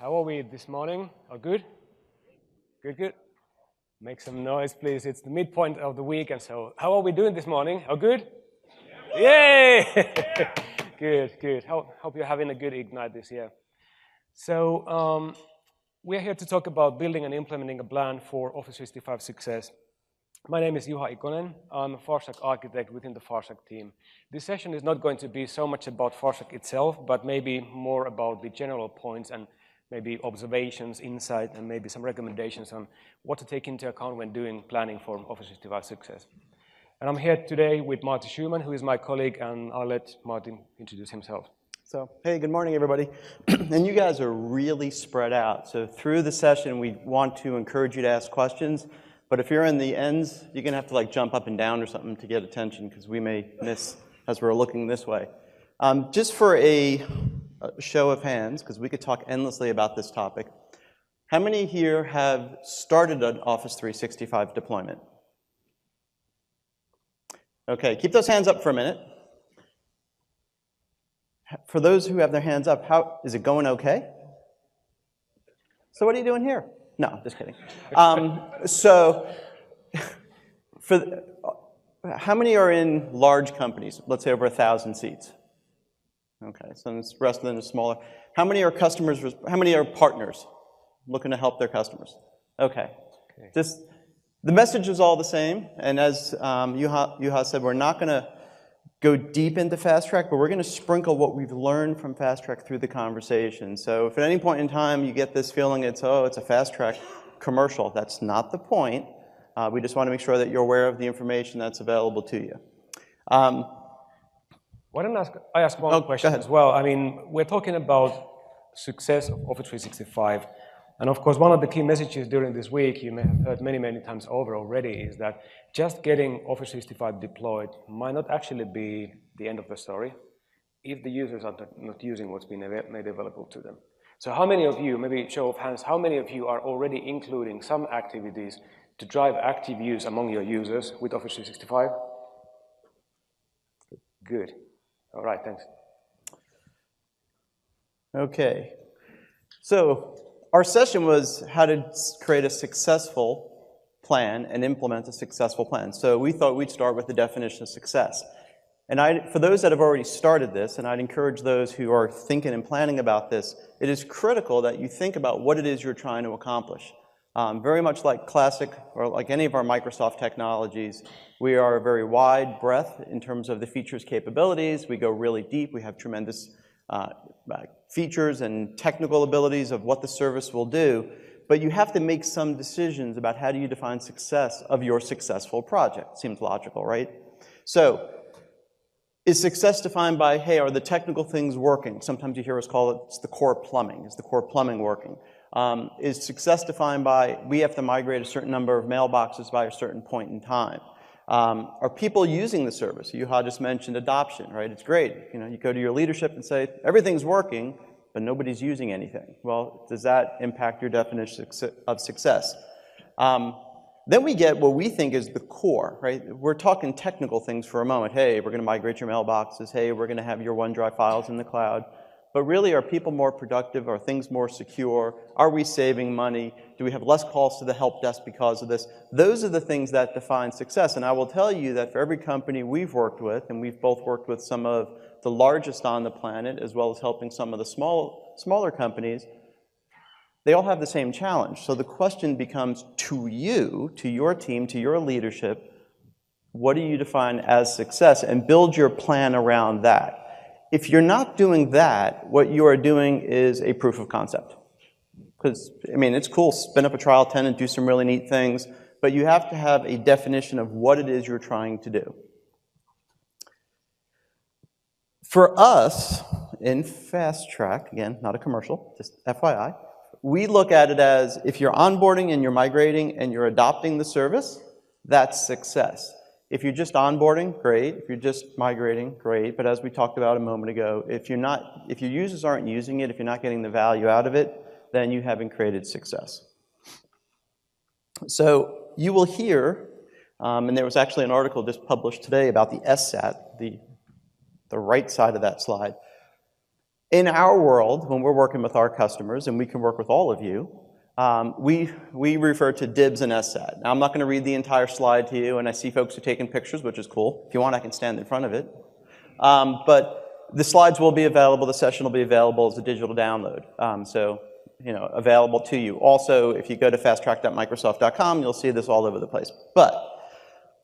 How are we this morning? Are good? Good, good. Make some noise, please. It's the midpoint of the week, and so how are we doing this morning? Are good? Yay! Good, good. Hope you're having a good Ignite this year. So we're here to talk about building and implementing a plan for Office 365 success. My name is Juha Ikonen. I'm a FARSAC architect within the FARSAC team. This session is not going to be so much about FARSAC itself, but maybe more about the general points and maybe observations, insight, and maybe some recommendations on what to take into account when doing planning for Office 365 success. And I'm here today with Martin Schumann, who is my colleague, and I'll let Martin introduce himself. So, hey, good morning, everybody. And you guys are really spread out. So through the session, we want to encourage you to ask questions. But if you're in the ends, you're going to have to like jump up and down or something to get attention, because we may miss as we're looking this way. Just for a show of hands, because we could talk endlessly about this topic, how many here have started an Office 365 deployment? Okay, keep those hands up for a minute. For those who have their hands up, how is it going okay? So what are you doing here? No, just kidding. So how many are in large companies, let's say over 1,000 seats? Okay, so the rest of them is smaller. How many are customers, how many are partners looking to help their customers? Okay. Just, the message is all the same, and as Juha said, we're not going to go deep into Fast Track, but we're going to sprinkle what we've learned from Fast Track through the conversation. So if at any point in time you get this feeling it's a Fast Track commercial, that's not the point. We just want to make sure that you're aware of the information that's available to you. Why don't I ask one question as well? I mean, we're talking about success of Office 365. And of course, one of the key messages during this week, you may have heard many, many times over already, is that just getting Office 365 deployed might not actually be the end of the story if the users are not using what's been made available to them. So how many of you, maybe show of hands, how many of you are already including some activities to drive active use among your users with Office 365? Good. All right, thanks. Okay. So our session was how to create a successful plan and implement a successful plan. So we thought we'd start with the definition of success. And for those that have already started this, and I'd encourage those who are thinking and planning about this, it is critical that you think about what it is you're trying to accomplish. Very much like classic, or like any of our Microsoft technologies, we are a very wide breadth in terms of the features capabilities. We go really deep. We have tremendous features and technical abilities of what the service will do, but you have to make some decisions about how do you define success of your successful project. Seems logical, right? So, is success defined by, hey, are the technical things working? Sometimes you hear us call it the core plumbing. Is the core plumbing working? Is success defined by, we have to migrate a certain number of mailboxes by a certain point in time? Are people using the service? Juha just mentioned adoption, right? It's great. You know, you go to your leadership and say, everything's working, but nobody's using anything. Well, does that impact your definition of success? Then we get what we think is the core, right? We're talking technical things for a moment. Hey, we're going to migrate your mailboxes. Hey, we're going to have your OneDrive files in the cloud. But really, are people more productive? Are things more secure? Are we saving money? Do we have less calls to the help desk because of this? Those are the things that define success. And I will tell you that for every company we've worked with, and we've both worked with some of the largest on the planet, as well as helping some of the smaller companies, they all have the same challenge. So the question becomes to you, to your team, to your leadership, what do you define as success? And build your plan around that. If you're not doing that, what you are doing is a proof of concept. Because, I mean, it's cool, spin up a trial tenant, do some really neat things, but you have to have a definition of what it is you're trying to do. For us, in Fast Track, again, not a commercial, just FYI, we look at it as if you're onboarding and you're migrating and you're adopting the service, that's success. If you're just onboarding, great. If you're just migrating, great. But as we talked about a moment ago, if your users aren't using it, if you're not getting the value out of it, then you haven't created success. So you will hear, and there was actually an article just published today about the SSAT, the right side of that slide. In our world, when we're working with our customers, and we can work with all of you, we refer to DIBS and SSAT. Now, I'm not going to read the entire slide to you, and I see folks are taking pictures, which is cool. If you want, I can stand in front of it. But the slides will be available, the session will be available as a digital download. So, you know, available to you. Also, if you go to fasttrack.microsoft.com, you'll see this all over the place. But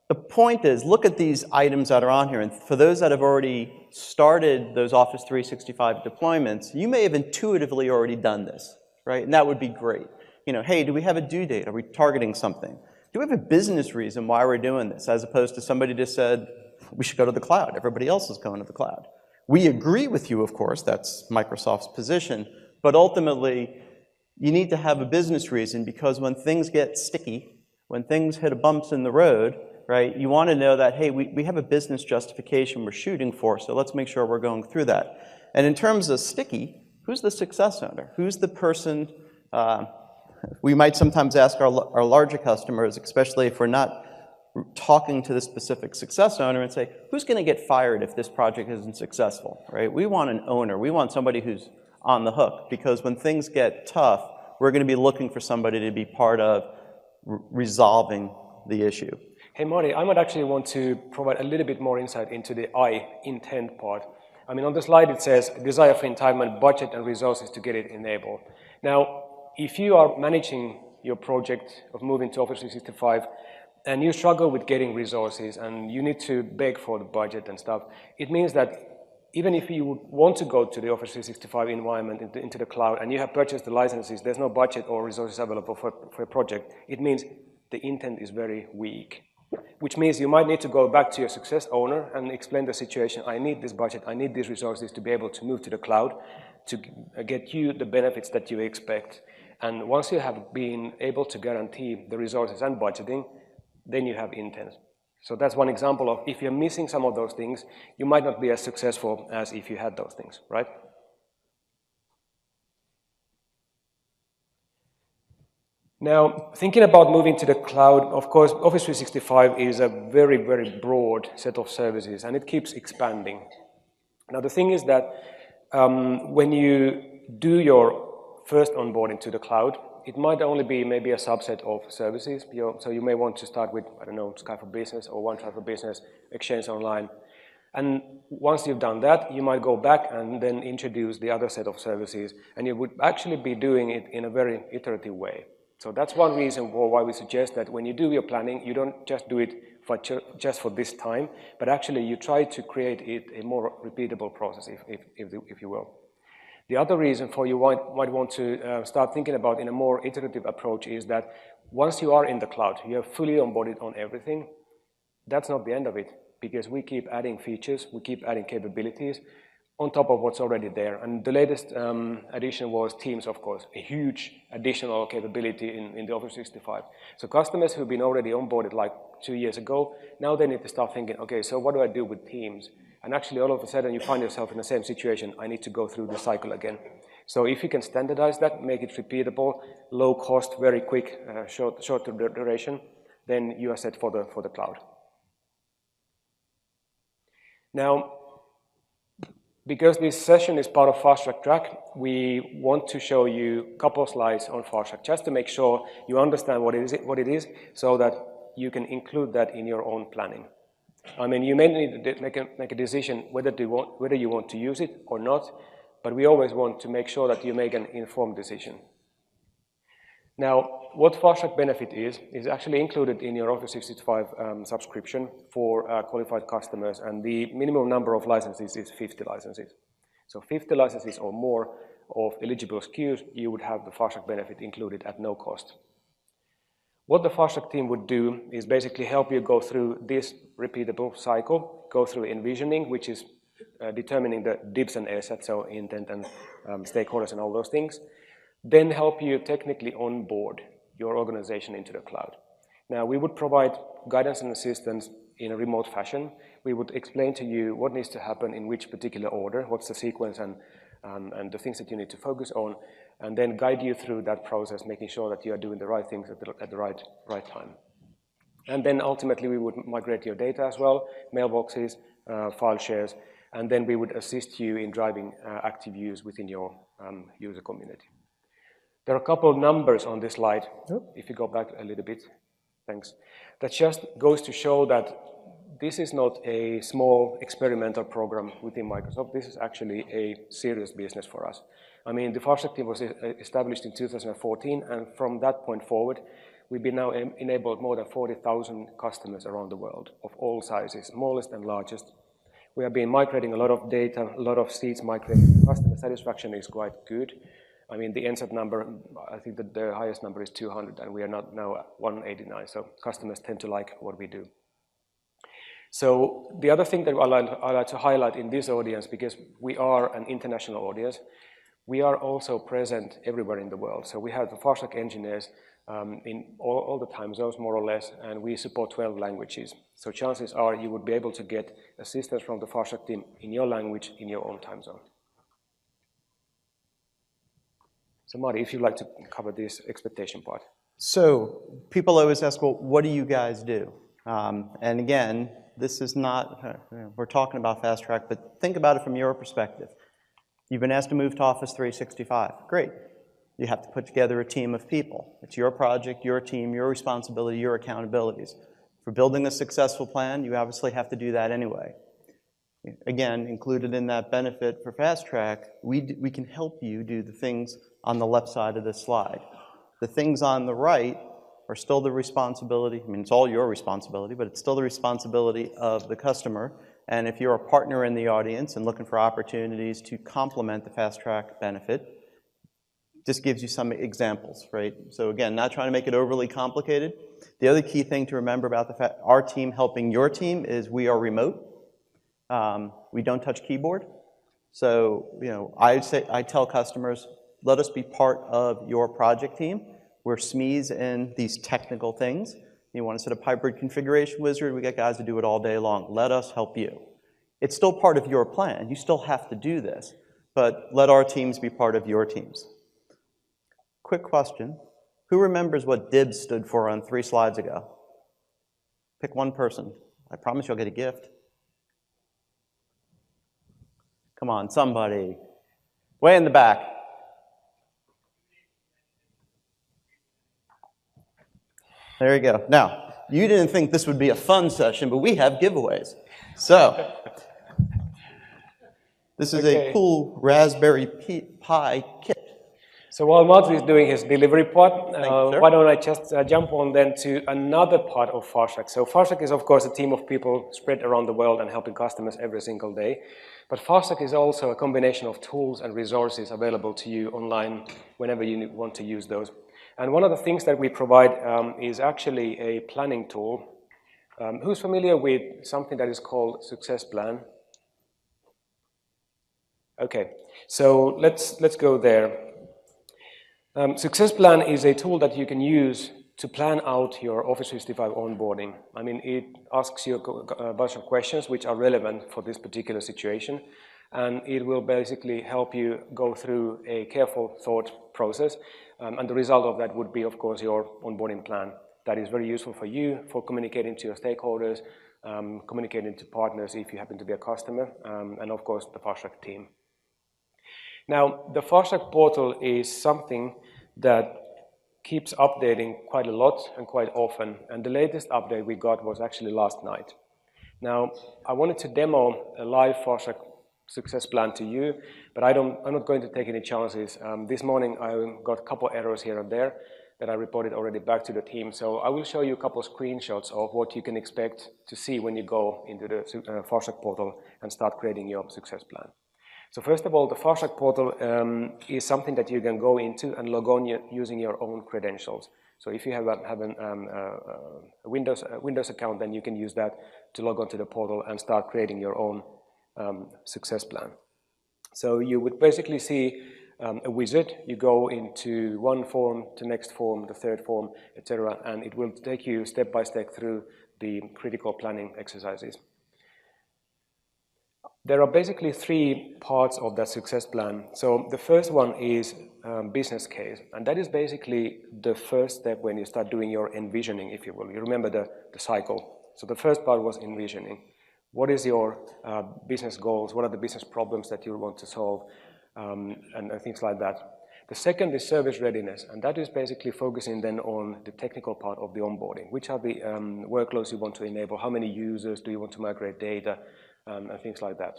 the point is, look at these items that are on here, and for those that have already started those Office 365 deployments, you may have intuitively already done this, right? And that would be great. You know, hey, do we have a due date? Are we targeting something? Do we have a business reason why we're doing this, as opposed to somebody just said, we should go to the cloud. Everybody else is going to the cloud. We agree with you, of course, that's Microsoft's position, but ultimately, you need to have a business reason, because when things get sticky, when things hit a bumps in the road, right, you want to know that, hey, we have a business justification we're shooting for, so let's make sure we're going through that. And in terms of sticky, who's the success owner? Who's the person, we might sometimes ask our larger customers, especially if we're not talking to the specific success owner, and say, who's going to get fired if this project isn't successful, right? We want an owner. We want somebody who's on the hook, because when things get tough, we're going to be looking for somebody to be part of resolving the issue. Hey, Marty, I might actually want to provide a little bit more insight into the I, intent part. I mean, on the slide it says, desire for entitlement, budget, and resources to get it enabled. Now, if you are managing your project of moving to Office 365, and you struggle with getting resources, and you need to beg for the budget and stuff, it means that even if you would want to go to the Office 365 environment, into the cloud, and you have purchased the licenses, there's no budget or resources available for a project, it means the intent is very weak. Which means you might need to go back to your success owner and explain the situation. I need this budget, I need these resources to be able to move to the cloud, to get you the benefits that you expect. And once you have been able to guarantee the resources and budgeting, then you have intent. So that's one example of, if you're missing some of those things, you might not be as successful as if you had those things, right? Now, thinking about moving to the cloud, of course, Office 365 is a very, very broad set of services, and it keeps expanding. Now, the thing is that when you do your first onboarding to the cloud, it might only be maybe a subset of services. So you may want to start with, I don't know, Skype for Business or OneDrive for Business, Exchange Online. And once you've done that, you might go back and then introduce the other set of services, and you would actually be doing it in a very iterative way. So that's one reason why we suggest that when you do your planning, you don't just do it just for this time, but actually you try to create it a more repeatable process, if you will. The other reason for you might want to start thinking about in a more iterative approach is that once you are in the cloud, you are fully onboarded on everything. That's not the end of it, because we keep adding features, we keep adding capabilities on top of what's already there. And the latest addition was Teams, of course, a huge additional capability in the Office 365. So customers who've been already onboarded like 2 years ago, now they need to start thinking, okay, so what do I do with Teams? And actually, all of a sudden, you find yourself in the same situation. I need to go through the cycle again. So if you can standardize that, make it repeatable, low cost, very quick, short duration, then you are set for the cloud. Now, because this session is part of Fast Track, we want to show you a couple of slides on Fast Track, just to make sure you understand what it is, so that you can include that in your own planning. I mean, you may need to make a decision whether you want to use it or not, but we always want to make sure that you make an informed decision. Now, what Fast Track benefit is actually included in your Office 365 subscription for qualified customers, and the minimum number of licenses is 50 licenses. So 50 licenses or more of eligible SKUs, you would have the Fast Track benefit included at no cost. What the Fast Track team would do is basically help you go through this repeatable cycle, go through envisioning, which is determining the DIBs and SSAT, so intent and stakeholders and all those things, then help you technically onboard your organization into the cloud. Now, we would provide guidance and assistance in a remote fashion. We would explain to you what needs to happen in which particular order, what's the sequence and the things that you need to focus on, and then guide you through that process, making sure that you are doing the right things at the right time. And then ultimately we would migrate your data as well, mailboxes, file shares, and then we would assist you in driving active use within your user community. There are a couple of numbers on this slide. If you go back a little bit, thanks. That just goes to show that this is not a small experimental program within Microsoft. This is actually a serious business for us. I mean, the FastTrack team was established in 2014, and from that point forward, we've been now enabled more than 40,000 customers around the world of all sizes, smallest and largest. We have been migrating a lot of data, a lot of seats migrated. Customer satisfaction is quite good. I mean, the NSAT number, I think that the highest number is 200, and we are not now at 189, so customers tend to like what we do. So the other thing that I like to highlight in this audience, because we are an international audience, we are also present everywhere in the world. So we have the FastTrack engineers in all the time zones, more or less, and we support 12 languages. So chances are you would be able to get assistance from the FastTrack team in your language, in your own time zone. So Marty, if you'd like to cover this expectation part. So people always ask, well, what do you guys do? And again, this is not, we're talking about FastTrack, but think about it from your perspective. You've been asked to move to Office 365. Great. You have to put together a team of people. It's your project, your team, your responsibility, your accountabilities. For building a successful plan, you obviously have to do that anyway. Again, included in that benefit for FastTrack, we can help you do the things on the left side of this slide. The things on the right are still the responsibility, I mean, it's all your responsibility, but it's still the responsibility of the customer. And if you're a partner in the audience and looking for opportunities to complement the FastTrack benefit, just gives you some examples, right? So again, not trying to make it overly complicated. The other key thing to remember about the fact our team helping your team is we are remote. We don't touch keyboard. So, you know, I tell customers, let us be part of your project team. We're SMEs in these technical things. You want to set up hybrid configuration wizard, we got guys to do it all day long. Let us help you. It's still part of your plan. You still have to do this, but let our teams be part of your teams. Quick question. Who remembers what DIBS stood for on 3 slides ago? Pick one person. I promise you'll get a gift. Come on, somebody. Way in the back. There you go. Now, you didn't think this would be a fun session, but we have giveaways. So, this is a cool Raspberry Pi kit. So while Martin is doing his delivery part, why don't I just jump on then to another part of FastTrack. So FastTrack is, of course, a team of people spread around the world and helping customers every single day. But FastTrack is also a combination of tools and resources available to you online whenever you want to use those. And one of the things that we provide is actually a planning tool. Who's familiar with something that is called Success Plan? Okay, so let's go there. Success Plan is a tool that you can use to plan out your Office 365 onboarding. I mean, it asks you a bunch of questions which are relevant for this particular situation, and it will basically help you go through a careful thought process, and the result of that would be, of course, your onboarding plan. That is very useful for you, for communicating to your stakeholders, communicating to partners if you happen to be a customer, and of course, the FastTrack team. Now, the FastTrack portal is something that keeps updating quite a lot and quite often, and the latest update we got was actually last night. Now, I wanted to demo a live FastTrack success plan to you, but I'm not going to take any chances. This morning I got a couple errors here and there that I reported already back to the team, so I will show you a couple of screenshots of what you can expect to see when you go into the FastTrack portal and start creating your success plan. So first of all, the FastTrack portal is something that you can go into and log on using your own credentials. So if you have a Windows account, then you can use that to log on to the portal and start creating your own success plan. So you would basically see a wizard. You go into one form, to next form, the third form, etc., and it will take you step by step through the critical planning exercises. There are basically 3 parts of that success plan. So the first one is business case, and that is basically the first step when you start doing your envisioning, if you will. You remember the cycle. So the first part was envisioning. What is your business goals? What are the business problems that you want to solve? And things like that. The second is service readiness, and that is basically focusing then on the technical part of the onboarding. Which are the workloads you want to enable? How many users do you want to migrate data? And things like that.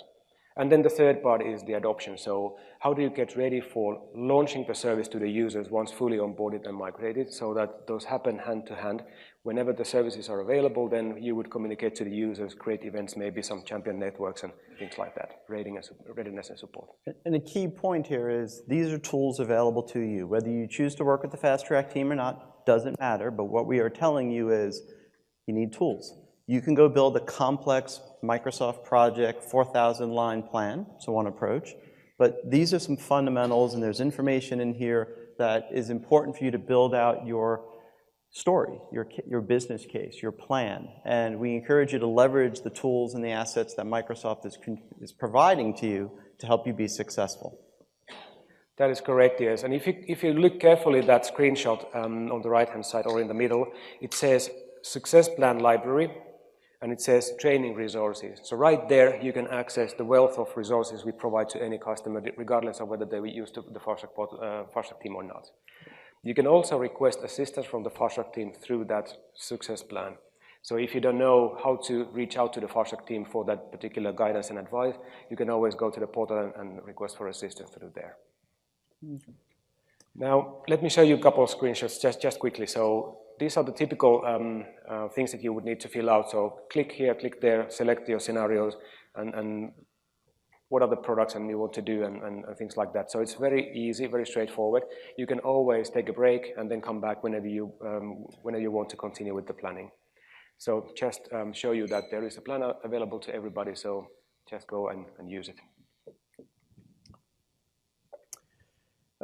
And then the third part is the adoption. So how do you get ready for launching the service to the users once fully onboarded and migrated, so that those happen hand to hand? Whenever the services are available, then you would communicate to the users, create events, maybe some champion networks and things like that, readiness and support. And a key point here is these are tools available to you. Whether you choose to work with the Fast Track team or not, doesn't matter, but what we are telling you is you need tools. You can go build a complex Microsoft project, 4,000-line plan, so one approach, but these are some fundamentals, and there's information in here that is important for you to build out your story, your business case, your plan, and we encourage you to leverage the tools and the assets that Microsoft is providing to you to help you be successful. That is correct, yes. And if you look carefully at that screenshot on the right-hand side or in the middle, it says Success Plan Library, and it says Training Resources. So right there, you can access the wealth of resources we provide to any customer, regardless of whether they use the FastTrack team or not. You can also request assistance from the FastTrack team through that success plan. So if you don't know how to reach out to the FastTrack team for that particular guidance and advice, you can always go to the portal and request for assistance through there. Okay. Now, let me show you a couple of screenshots just quickly. So these are the typical things that you would need to fill out. So click here, click there, select your scenarios, and what are the products and you want to do and things like that. So it's very easy, very straightforward. You can always take a break and then come back whenever you want to continue with the planning. So just show you that there is a planner available to everybody, so just go and use it.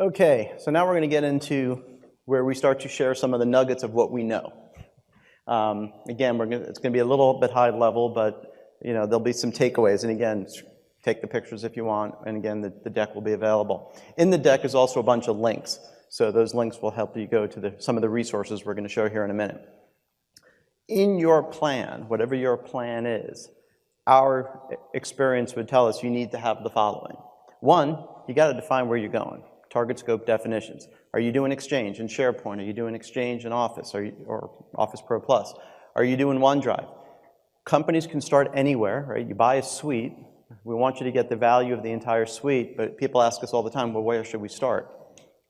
Okay, so now we're going to get into where we start to share some of the nuggets of what we know. Again, it's going to be a little bit high level, but there'll be some takeaways. And again, take the pictures if you want, and again, the deck will be available. In the deck is also a bunch of links, so those links will help you go to some of the resources we're going to show here in a minute. In your plan, whatever your plan is, our experience would tell us you need to have the following. One, you got to define where you're going. Target scope definitions. Are you doing Exchange in SharePoint? Are you doing Exchange in Office or Office Pro Plus? Are you doing OneDrive? Companies can start anywhere, right? You buy a suite. We want you to get the value of the entire suite, but people ask us all the time, well, where should we start?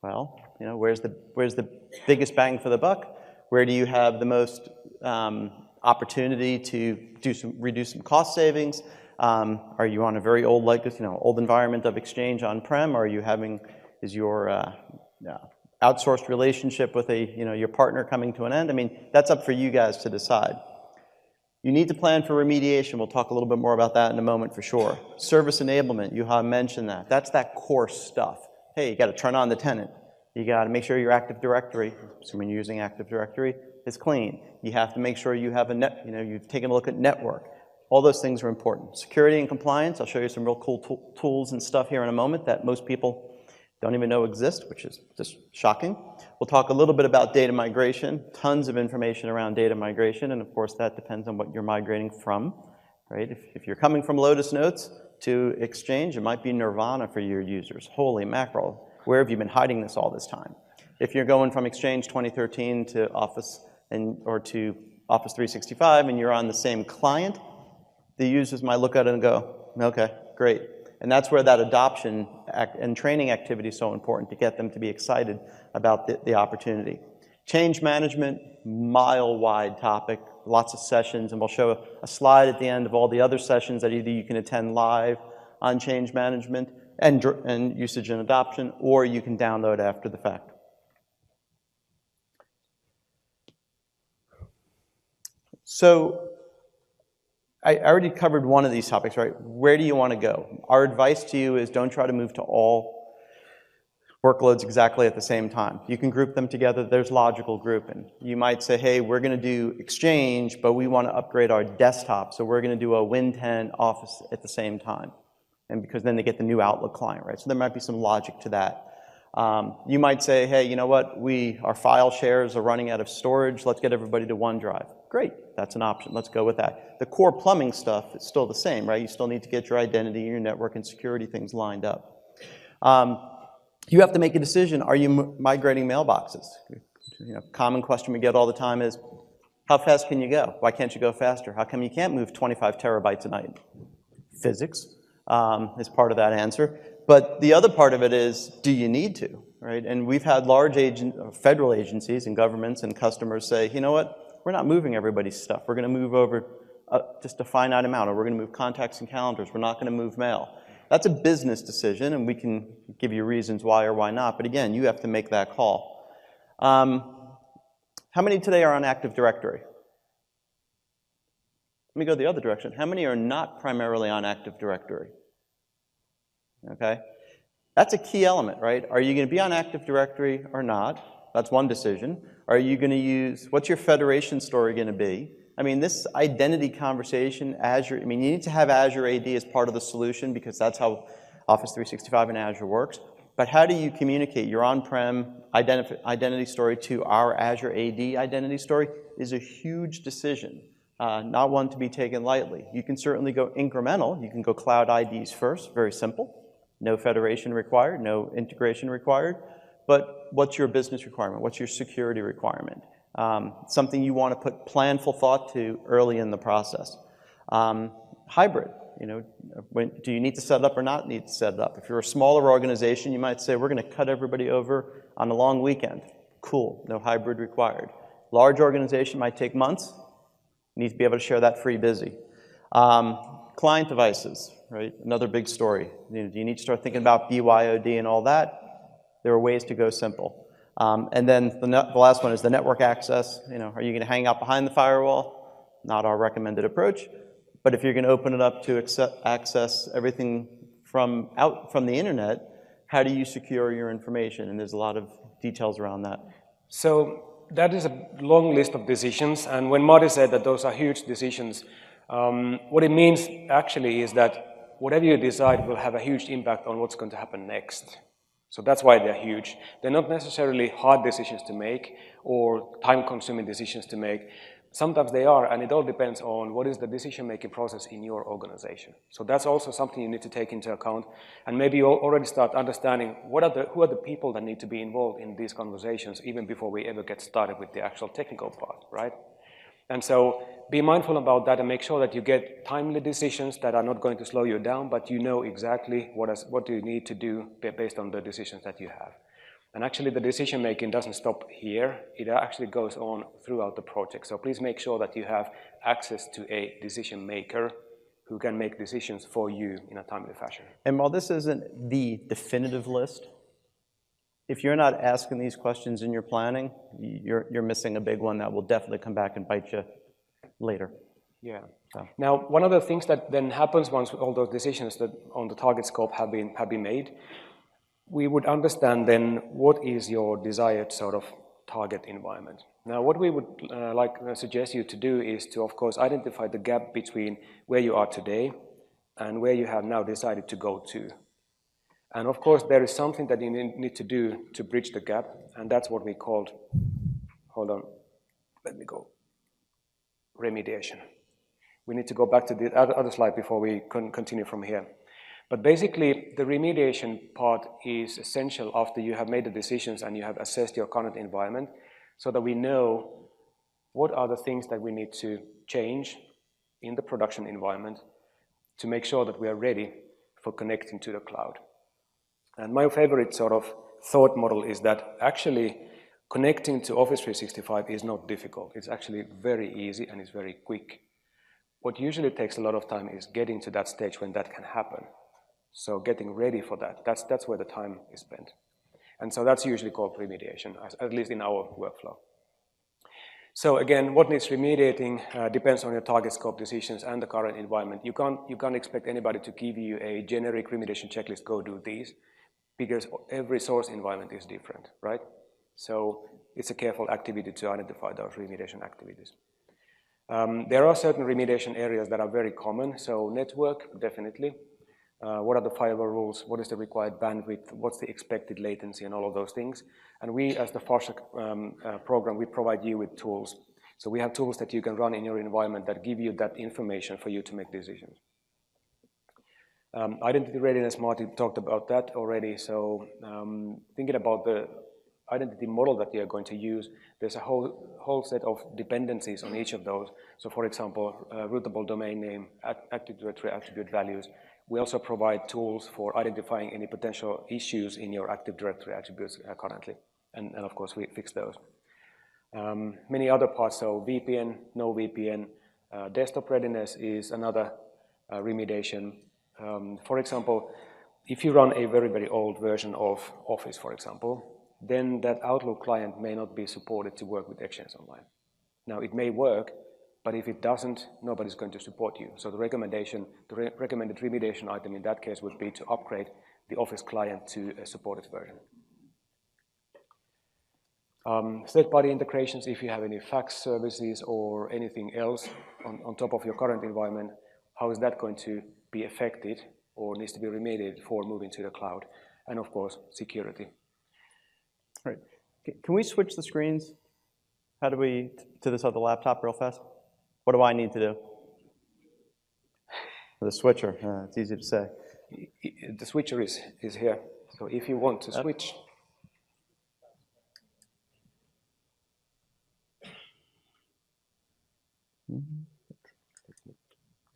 Well, where's the biggest bang for the buck? Where do you have the most opportunity to reduce some cost savings? Are you on a very old legacy, old environment of Exchange on-prem? Or are you is your outsourced relationship with your partner coming to an end? I mean, that's up for you guys to decide. You need to plan for remediation. We'll talk a little bit more about that in a moment for sure. Service enablement, Juha mentioned that. That's that core stuff. Hey, you got to turn on the tenant. You got to make sure your Active Directory, assuming you're using Active Directory, is clean. You have to make sure you have you've taken a look at network. All those things are important. Security and compliance, I'll show you some real cool tools and stuff here in a moment that most people don't even know exist, which is just shocking. We'll talk a little bit about data migration, tons of information around data migration, and of course that depends on what you're migrating from, right? If you're coming from Lotus Notes to Exchange, it might be nirvana for your users. Holy mackerel, where have you been hiding this all this time? If you're going from Exchange 2013 to Office or to Office 365 and you're on the same client, the users might look at it and go, okay, great. And that's where that adoption and training activity is so important to get them to be excited about the opportunity. Change management, mile-wide topic, lots of sessions, and we'll show a slide at the end of all the other sessions that either you can attend live on change management and usage and adoption, or you can download after the fact. So I already covered one of these topics, right? Where do you want to go? Our advice to you is don't try to move to all workloads exactly at the same time. You can group them together. There's logical grouping. You might say, hey, we're going to do Exchange, but we want to upgrade our desktop, so we're going to do a Win 10 Office at the same time. And because then they get the new Outlook client, right? So there might be some logic to that. You might say, hey, you know what? Our file shares are running out of storage. Let's get everybody to OneDrive. Great. that's an option. Let's go with that. The core plumbing stuff is still the same, right? You still need to get your identity, your network, and security things lined up. You have to make a decision. Are you migrating mailboxes? Common question we get all the time is, how fast can you go? Why can't you go faster? How come you can't move 25 terabytes a night? Physics is part of that answer. But the other part of it is, do you need to, right? And we've had large federal agencies and governments and customers say, you know what, we're not moving everybody's stuff. We're going to move over just a finite amount, or we're going to move contacts and calendars. We're not going to move mail. That's a business decision, and we can give you reasons why or why not. But again, you have to make that call. How many today are on Active Directory? Let me go the other direction. How many are not primarily on Active Directory? Okay? That's a key element, right? Are you going to be on Active Directory or not? That's one decision. Are you going to use, what's your federation story going to be? I mean, this identity conversation, Azure, I mean, you need to have Azure AD as part of the solution because that's how Office 365 and Azure works. But how do you communicate your on-prem identity story to our Azure AD identity story is a huge decision, not one to be taken lightly. You can certainly go incremental. You can go cloud IDs first, very simple. No federation required, no integration required. But what's your business requirement? What's your security requirement? Something you want to put planful thought to early in the process. Hybrid, do you need to set it up or not need to set it up? If you're a smaller organization, you might say, we're going to cut everybody over on a long weekend. Cool, no hybrid required. Large organization might take months. You need to be able to share that free busy. Client devices, right? Another big story. Do you need to start thinking about BYOD and all that? There are ways to go simple. And then the last one is the network access. Are you going to hang out behind the firewall? Not our recommended approach. But if you're going to open it up to access everything from the internet, how do you secure your information? And there's a lot of details around that. So that is a long list of decisions. And when Marty said that those are huge decisions, what it means actually is that whatever you decide will have a huge impact on what's going to happen next. So that's why they're huge. They're not necessarily hard decisions to make or time-consuming decisions to make. Sometimes they are, and it all depends on what is the decision-making process in your organization. So that's also something you need to take into account, and maybe you already start understanding who are the people that need to be involved in these conversations even before we ever get started with the actual technical part, right? And so be mindful about that and make sure that you get timely decisions that are not going to slow you down, but you know exactly what you need to do based on the decisions that you have. And actually the decision making doesn't stop here, it actually goes on throughout the project. So please make sure that you have access to a decision maker who can make decisions for you in a timely fashion. And while this isn't the definitive list, if you're not asking these questions in your planning, you're missing a big one that will definitely come back and bite you later. Yeah. So. Now, one of the things that then happens once all those decisions that on the target scope have been made, we would understand then what is your desired sort of target environment. Now, what we would suggest you to do is to, of course, identify the gap between where you are today and where you have now decided to go to. And of course, there is something that you need to do to bridge the gap, and that's what we called, hold on, let me go, remediation. We need to go back to the other slide before we continue from here. But basically, the remediation part is essential after you have made the decisions and you have assessed your current environment so that we know what are the things that we need to change in the production environment to make sure that we are ready for connecting to the cloud. And my favorite sort of thought model is that actually connecting to Office 365 is not difficult. It's actually very easy and it's very quick. What usually takes a lot of time is getting to that stage when that can happen. So getting ready for that, that's where the time is spent. And so that's usually called remediation, at least in our workflow. So again, what needs remediating depends on your target scope decisions and the current environment. You can't expect anybody to give you a generic remediation checklist, go do these, because every source environment is different, right? So it's a careful activity to identify those remediation activities. There are certain remediation areas that are very common. So network, definitely. What are the firewall rules? What is the required bandwidth? What's the expected latency and all of those things? And we, as the FARSHA program, we provide you with tools So we have tools that you can run in your environment that give you that information for you to make decisions. Identity readiness, Marty talked about that already. So thinking about the identity model that you're going to use, there's a whole set of dependencies on each of those. So for example, routable domain name, Active Directory attribute values. We also provide tools for identifying any potential issues in your Active Directory attributes currently. And of course, we fix those. Many other parts, so VPN, no VPN. Desktop readiness is another remediation. For example, if you run a very, very old version of Office, for example, then that Outlook client may not be supported to work with Exchange Online. Now, it may work, but if it doesn't, nobody's going to support you. So the recommended remediation item in that case would be to upgrade the Office client to a supported version. Third-party integrations, if you have any fax services or anything else on top of your current environment, how is that going to be affected or needs to be remediated for moving to the cloud? And of course, security. All right. Can we switch the screens? How do we, to this other laptop real fast? What do I need to do? The switcher, it's easy to say. The switcher is here. So if you want to switch.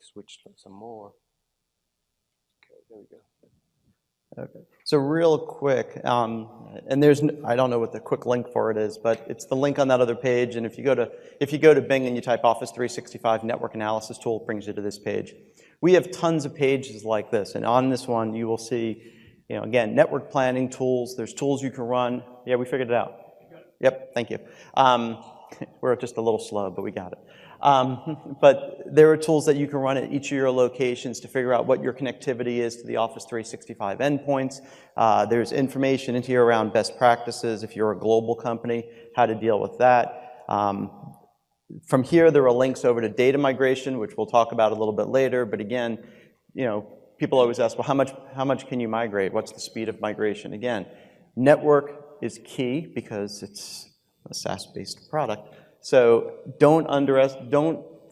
Switch some more. Okay, there we go. Okay. So real quick, and there's, I don't know what the quick link for it is, but it's the link on that other page. And if you go to Bing and you type Office 365 Network Analysis Tool, it brings you to this page. We have tons of pages like this, and on this one you will see, again, network planning tools. There's tools you can run. Yeah, we figured it out. Yep, thank you. We're just a little slow, but we got it. But there are tools that you can run at each of your locations to figure out what your connectivity is to the Office 365 endpoints. There's information in here around best practices if you're a global company, how to deal with that. From here, there are links over to data migration, which we'll talk about a little bit later. But again, people always ask, well, how much can you migrate? What's the speed of migration? Again, network is key because it's a SaaS-based product. So don't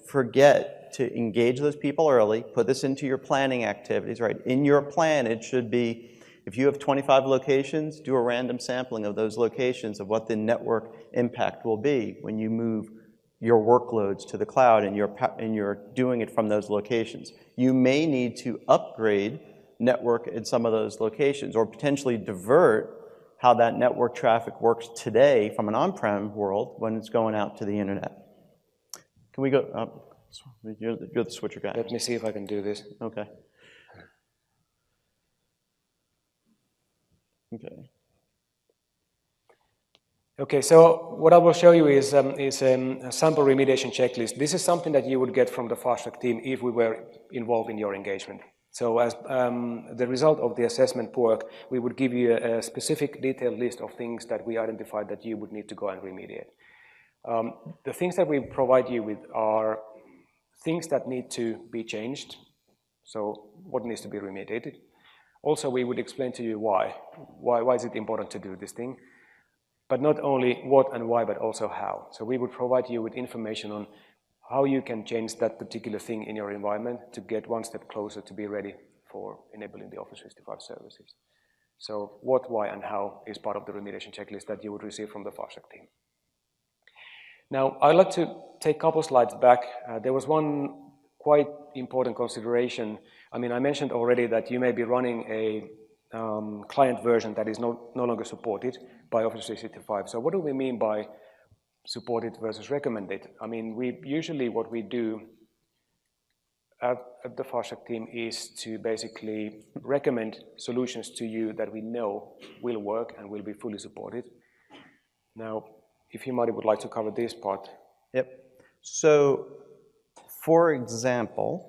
forget to engage those people early. Put this into your planning activities, right? In your plan, it should be, if you have 25 locations, do a random sampling of those locations of what the network impact will be when you move your workloads to the cloud and you're doing it from those locations. You may need to upgrade network in some of those locations or potentially divert how that network traffic works today from an on-prem world when it's going out to the internet. Can we go, you're the switcher guy. Let me see if I can do this. Okay. Okay. Okay, so what I will show you is a sample remediation checklist. This is something that you would get from the Fast Track team if we were involved in your engagement. So as the result of the assessment work, we would give you a specific detailed list of things that we identified that you would need to go and remediate. The things that we provide you with are things that need to be changed. So what needs to be remediated. Also, we would explain to you why. Why is it important to do this thing? But not only what and why, but also how. So we would provide you with information on how you can change that particular thing in your environment to get one step closer to be ready for enabling the Office 365 services. So what, why, and how is part of the remediation checklist that you would receive from the Fast Track team. Now, I'd like to take a couple slides back. There was one quite important consideration. I mean, I mentioned already that you may be running a client version that is no longer supported by Office 365. So what do we mean by supported versus recommended? I mean, what we do at the Fast Track team is to basically recommend solutions to you that we know will work and will be fully supported. Now, if you, Marty, would like to cover this part. Yep. So, for example,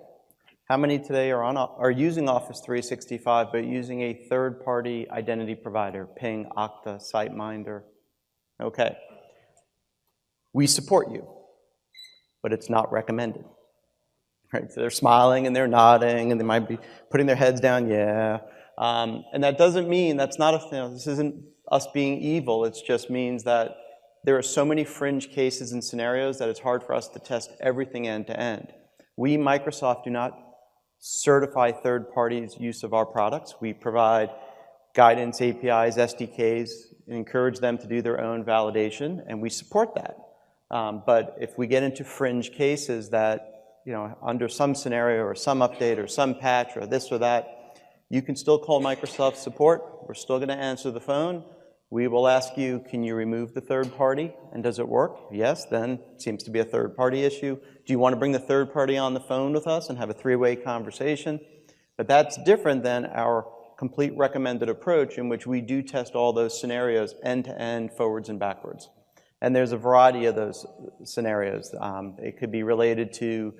how many today are using Office 365 but using a third-party identity provider, Ping, Okta, SiteMinder? Okay. We support you, but it's not recommended. Right? So they're smiling and they're nodding and they might be putting their heads down, yeah. And that doesn't mean, that's not this isn't us being evil, it just means that there are so many fringe cases and scenarios that it's hard for us to test everything end to end. We, Microsoft, do not certify third parties' use of our products. We provide guidance, APIs, SDKs, and encourage them to do their own validation, and we support that. But if we get into fringe cases that, under some scenario or some update or some patch or this or that, you can still call Microsoft support. We're still going to answer the phone. We will ask you, can you remove the third party, and does it work? Yes, then it seems to be a third party issue. Do you want to bring the third party on the phone with us and have a three-way conversation? But that's different than our complete recommended approach, in which we do test all those scenarios end to end, forwards and backwards. And there's a variety of those scenarios. It could be related to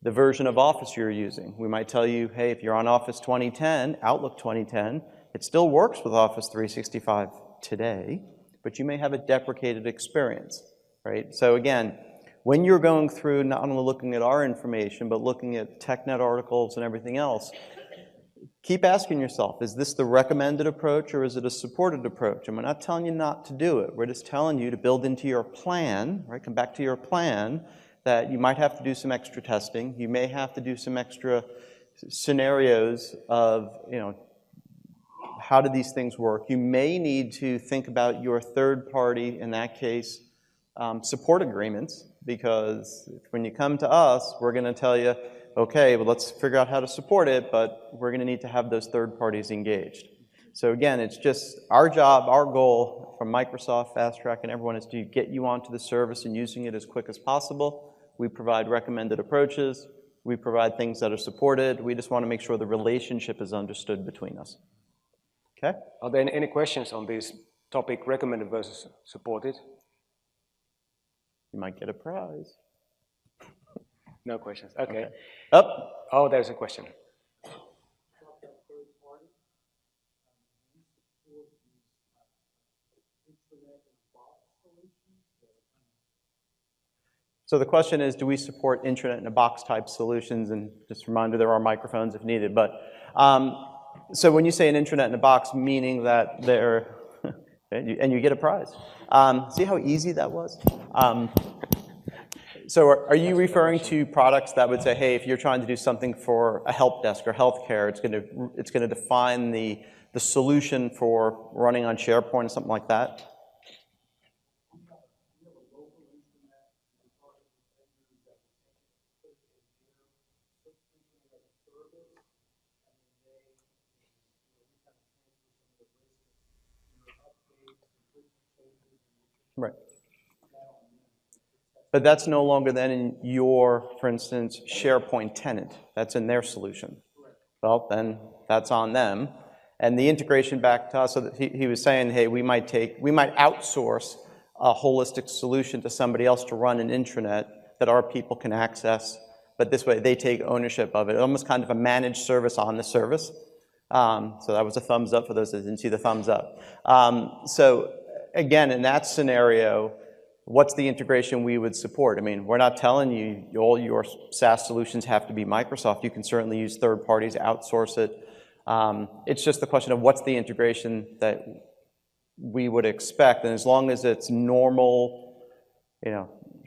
the version of Office you're using. We might tell you, hey, if you're on Office 2010, Outlook 2010, it still works with Office 365 today, but you may have a deprecated experience, right? So again, when you're going through not only looking at our information, but looking at TechNet articles and everything else, keep asking yourself, is this the recommended approach or is it a supported approach? And we're not telling you not to do it. We're just telling you to build into your plan, right? Come back to your plan, that you might have to do some extra testing. You may have to do some extra scenarios of, how do these things work? You may need to think about your third party, in that case, support agreements, because when you come to us, we're going to tell you, okay, well, let's figure out how to support it, but we're going to need to have those third parties engaged. So again, it's just our job, our goal from Microsoft, Fast Track, and everyone is to get you onto the service and using it as quick as possible. We provide recommended approaches. We provide things that are supported. We just want to make sure the relationship is understood between us. Okay? Are there any questions on this topic, recommended versus supported? You might get a prize. No questions. Okay. Up. Oh, there's a question. So the question is, do we support intranet-in-a-box type solutions? And just a reminder, there are microphones if needed. But so when you say an intranet-in-a-box, meaning that they're, and you get a prize. See how easy that was? So are you referring to products that would say, hey, if you're trying to do something for a help desk or healthcare, it's going to define the solution for running on SharePoint or something like that? Right. But that's no longer then in your, for instance, SharePoint tenant. That's in their solution. Well, then that's on them. And the integration back to us, so that he was saying, hey, we might outsource a holistic solution to somebody else to run an intranet that our people can access, but this way they take ownership of it. Almost kind of a managed service on the service. So that was a thumbs up for those that didn't see the thumbs up. So again, in that scenario, what's the integration we would support? I mean, we're not telling you all your SaaS solutions have to be Microsoft. You can certainly use third parties, outsource it. It's just the question of what's the integration that we would expect. And as long as it's normal,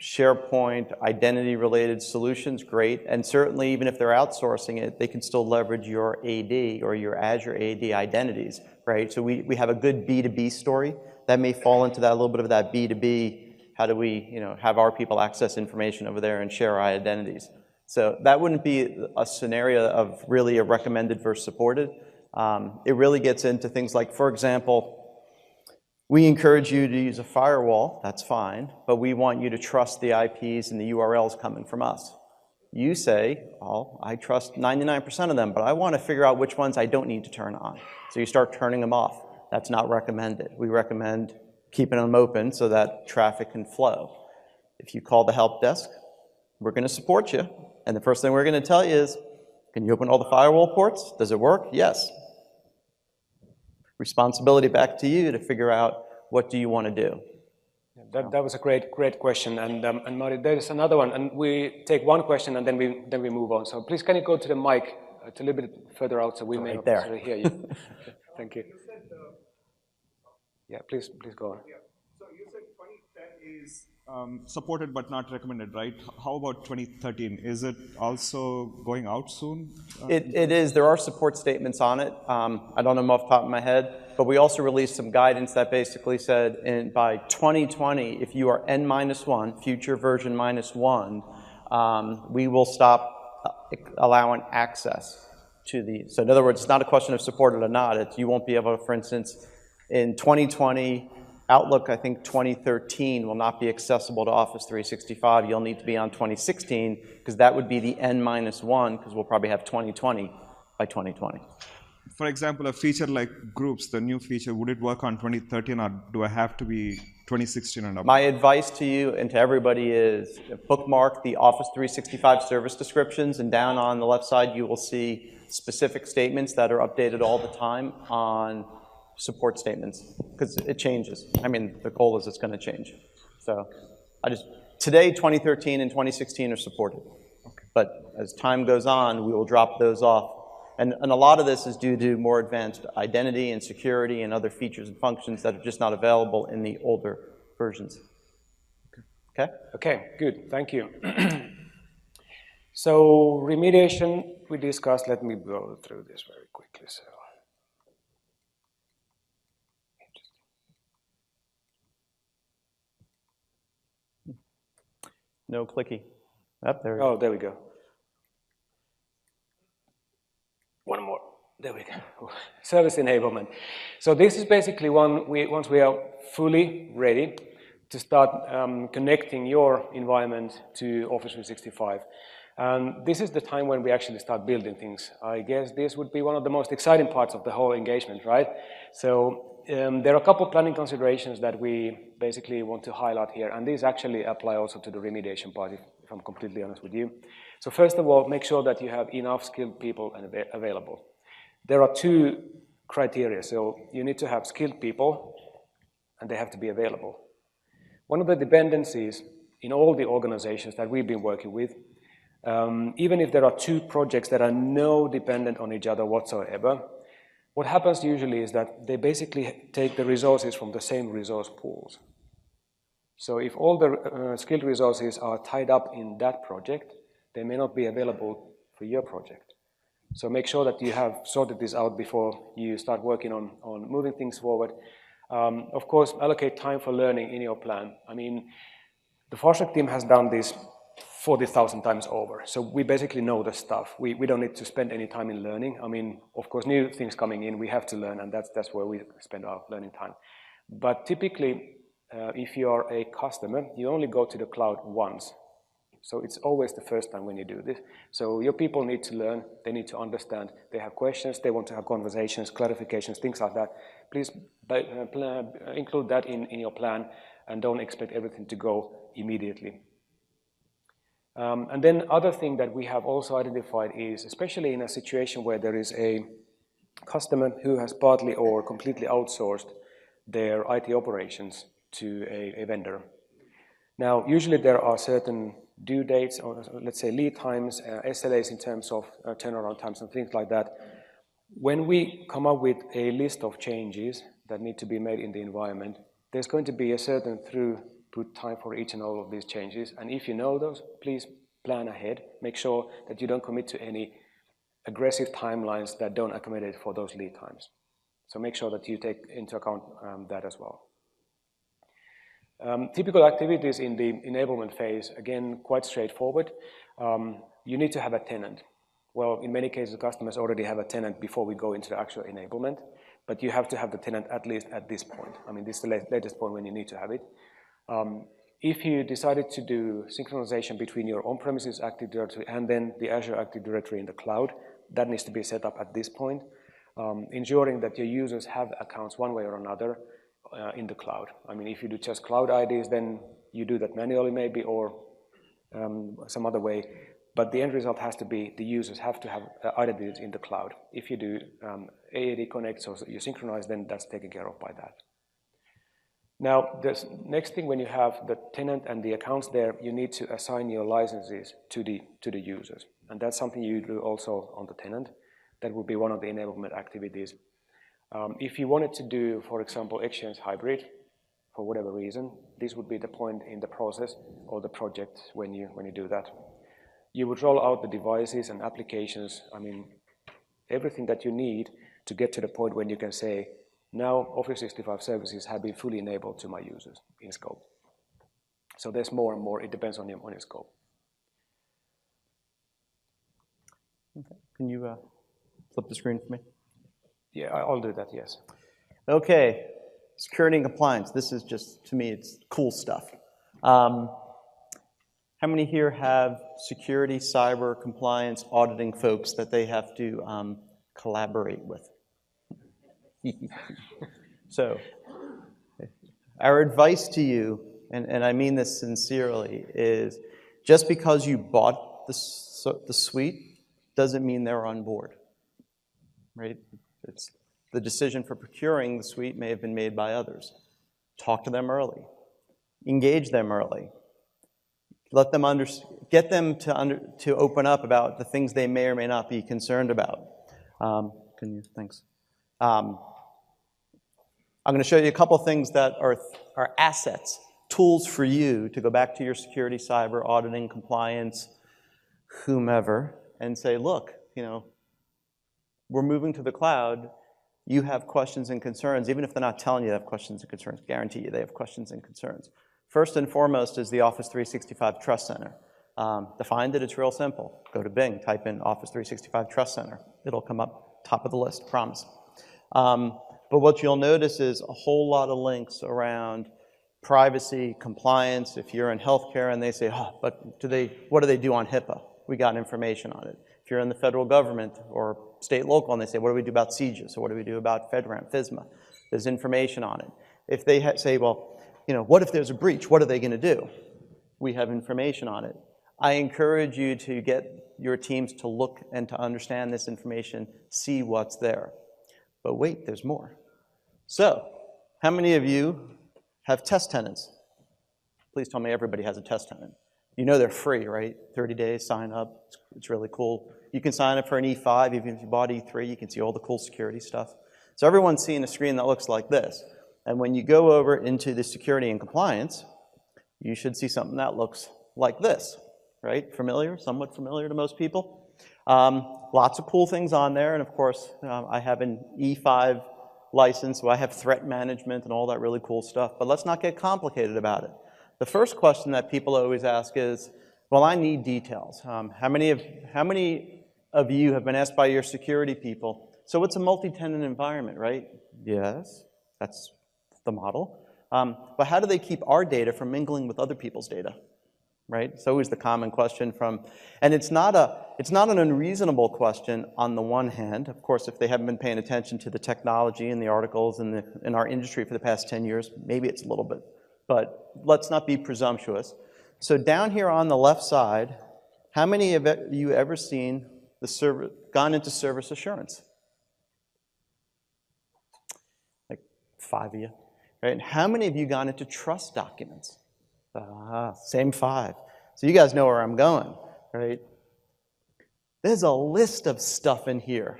SharePoint, identity-related solutions, great. And certainly, even if they're outsourcing it, they can still leverage your AD or your Azure AD identities, right? So we have a good B2B story. That may fall into that, a little bit of that B2B. How do we, have our people access information over there and share our identities? So that wouldn't be a scenario of really a recommended versus supported. It really gets into things like, for example, we encourage you to use a firewall, that's fine, but we want you to trust the IPs and the URLs coming from us. You say, well, I trust 99% of them, but I want to figure out which ones I don't need to turn on. So you start turning them off. That's not recommended. We recommend keeping them open so that traffic can flow. If you call the help desk, we're going to support you. And the first thing we're going to tell you is, can you open all the firewall ports? Does it work? Yes. Responsibility back to you to figure out what do you want to do. That was a great question. And Mari, there is another one. And we take one question and then we move on. So please, can you go to the mic? It's a little bit further out so we may not necessarily hear you. Thank you. Yeah, please go on. Yeah. So you said 2010 is supported but not recommended, right? How about 2013? Is it also going out soon? It is. There are support statements on it. I don't know them off the top of my head, but we also released some guidance that basically said by 2020, if you are N-1, future version -1, we will stop allowing access to the. So in other words, it's not a question of supported or not. It's you won't be able to, for instance, in 2020, Outlook, I think 2013 will not be accessible to Office 365. You'll need to be on 2016 because that would be the N-1 because we'll probably have 2020 by 2020. For example, a feature like groups, the new feature, would it work on 2013 or do I have to be 2016 and up? My advice to you and to everybody is bookmark the Office 365 service descriptions, and down on the left side you will see specific statements that are updated all the time on support statements, because it changes. I mean, the goal is it's going to change. So today 2013 and 2016 are supported. Okay. But as time goes on, we will drop those off. And a lot of this is due to more advanced identity and security and other features and functions that are just not available in the older versions. Okay? Okay, good. Thank you. So remediation we discussed. Let me go through this very quickly. So. No clicky. There we go. Oh, there we go. One more. There we go. Service enablement. So this is basically once we are fully ready to start connecting your environment to Office 365. And this is the time when we actually start building things. I guess this would be one of the most exciting parts of the whole engagement, right? So there are a couple of planning considerations that we basically want to highlight here, and these actually apply also to the remediation part, if I'm completely honest with you. So first of all, make sure that you have enough skilled people available. There are two criteria. So you need to have skilled people, and they have to be available. One of the dependencies in all the organizations that we've been working with, even if there are two projects that are no dependent on each other whatsoever, what happens usually is that they basically take the resources from the same resource pools. So if all the skilled resources are tied up in that project, they may not be available for your project. So make sure that you have sorted this out before you start working on moving things forward. Of course, allocate time for learning in your plan. I mean, the Forsec team has done this 40,000 times over. So we basically know the stuff. We don't need to spend any time in learning. I mean, of course, new things coming in, we have to learn, and that's where we spend our learning time. But typically, if you are a customer, you only go to the cloud once. So it's always the first time when you do this. So your people need to learn, they need to understand, they have questions, they want to have conversations, clarifications, things like that. Please include that in your plan, and don't expect everything to go immediately. And then other thing that we have also identified is, especially in a situation where there is a customer who has partly or completely outsourced their IT operations to a vendor. Now, usually there are certain due dates, or let's say lead times, SLAs in terms of turnaround times and things like that. When we come up with a list of changes that need to be made in the environment, there's going to be a certain throughput time for each and all of these changes. And if you know those, please plan ahead. Make sure that you don't commit to any aggressive timelines that don't accommodate for those lead times. So make sure that you take into account that as well. Typical activities in the enablement phase, again, quite straightforward. You need to have a tenant. Well, in many cases, customers already have a tenant before we go into the actual enablement, but you have to have the tenant at least at this point. I mean, this is the latest point when you need to have it. If you decided to do synchronization between your on-premises Active Directory and then the Azure Active Directory in the cloud, that needs to be set up at this point, ensuring that your users have accounts one way or another in the cloud. I mean, if you do just cloud IDs, then you do that manually maybe, or some other way. But the end result has to be the users have to have identities in the cloud. If you do AAD connects or you synchronize, then that's taken care of by that. Now, the next thing, when you have the tenant and the accounts there, you need to assign your licenses to the users. And that's something you do also on the tenant. That would be one of the enablement If you wanted to do, for example, Exchange Hybrid, for whatever reason, this would be the point in the process or the project when you do that. You would roll out the devices and applications, I mean, everything that you need to get to the point when you can say, now Office 365 services have been fully enabled to my users in scope. So there's more and more, it depends on your scope. Okay. Can you flip the screen for me? Yeah, I'll do that, yes. Okay, security and compliance. This is just, to me, it's cool stuff. How many here have security, cyber, compliance, auditing folks that they have to collaborate with? So, our advice to you, and I mean this sincerely, is just because you bought the suite doesn't mean they're on board, right? It's the decision for procuring the suite may have been made by others. Talk to them early. Engage them early. Let them get them to open up about the things they may or may not be concerned about. Thanks. I'm going to show you a couple things that are assets, tools for you to go back to your security, cyber, auditing, compliance, whomever, and say, look, we're moving to the cloud. You have questions and concerns, even if they're not telling you they have questions and concerns. Guarantee you they have questions and concerns. First and foremost is the Office 365 Trust Center. To find it, it's real simple. Go to Bing, type in Office 365 Trust Center. It'll come up top of the list, promise. But what you'll notice is a whole lot of links around privacy, compliance. If you're in healthcare and they say, oh, but what do they do on HIPAA? We got information on it. If you're in the federal government or state, local, and they say, what do we do about CJIS? Or what do we do about FedRAMP, FISMA? There's information on it. If they say, well, what if there's a breach? What are they going to do? We have information on it. I encourage you to get your teams to look and to understand this information, see what's there. But wait, there's more. So, how many of you have test tenants? Please tell me everybody has a test tenant. You know they're free, right? 30 days, sign up. It's really cool. You can sign up for an E5, even if you bought E3, you can see all the cool security stuff. So everyone's seeing a screen that looks like this. And when you go over into the security and compliance, you should see something that looks like this, right? Familiar, somewhat familiar to most people. Lots of cool things on there. And of course, I have an E5 license, so I have threat management and all that really cool stuff. But let's not get complicated about it. The first question that people always ask is, well, I need details. How many of you have been asked by your security people, so it's a multi-tenant environment, right? Yes, that's the model. But how do they keep our data from mingling with other people's data, right? It's always the common question and it's not an unreasonable question on the one hand. Of course, if they haven't been paying attention to the technology and the articles in our industry for the past 10 years, maybe it's a little bit. But let's not be presumptuous. So down here on the left side, how many of you ever seen gone into service assurance? Like 5 of you, right? And how many of you gone into trust documents? Same 5. So you guys know where I'm going, right? There's a list of stuff in here.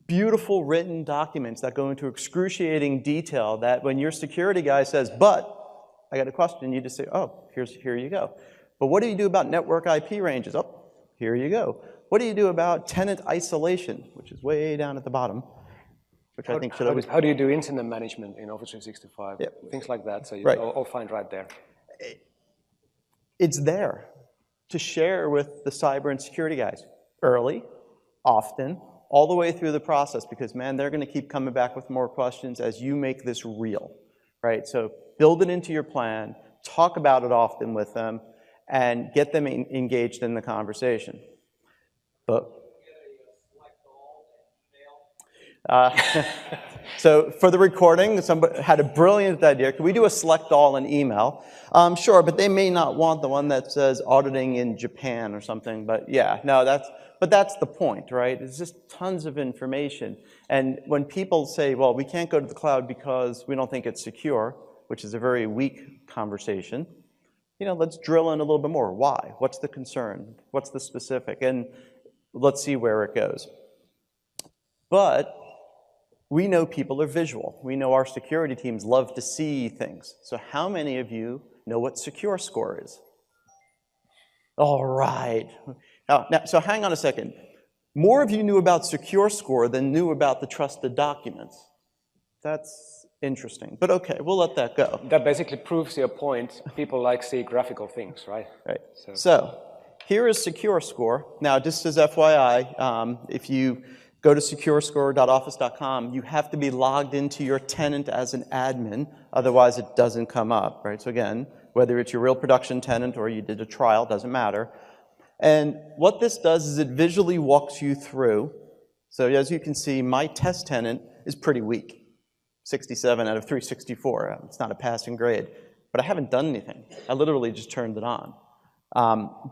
Beautiful written documents that go into excruciating detail that when your security guy says, but I got a question, you just say, oh, here you go. But what do you do about network IP ranges? Oh, here you go. What do you do about tenant isolation, which is way down at the bottom, which I think should always... How do you do incident management in Office 365? Yep. Things like that, so Right. I'll find right there. It's there to share with the cyber and security guys early, often, all the way through the process, because, man, they're going to keep coming back with more questions as you make this real, right? So build it into your plan, talk about it often with them, and get them engaged in the conversation. But so for the recording, somebody had a brilliant idea. Can we do a select all in email? Sure, but they may not want the one that says auditing in Japan or something. But yeah, no, that's the point, right? It's just tons of information. And when people say, well, we can't go to the cloud because we don't think it's secure, which is a very weak conversation, let's drill in a little bit more. Why? What's the concern? What's the specific? And let's see where it goes. But We know people are visual. We know our security teams love to see things. So how many of you know what secure score is? All right. Now, so hang on a second. More of you knew about secure score than knew about the trusted documents. That's interesting, but okay, we'll let that go. That basically proves your point. People like see graphical things, right? Right. So here is secure score. Now, just as FYI, if you go to securescore.office.com, you have to be logged into your tenant as an admin, otherwise it doesn't come up, right? So again, whether it's your real production tenant or you did a trial, doesn't matter. And what this does is it visually walks you through. So as you can see, my test tenant is pretty weak. 67 out of 364. It's not a passing grade. But I haven't done anything. I literally just turned it on.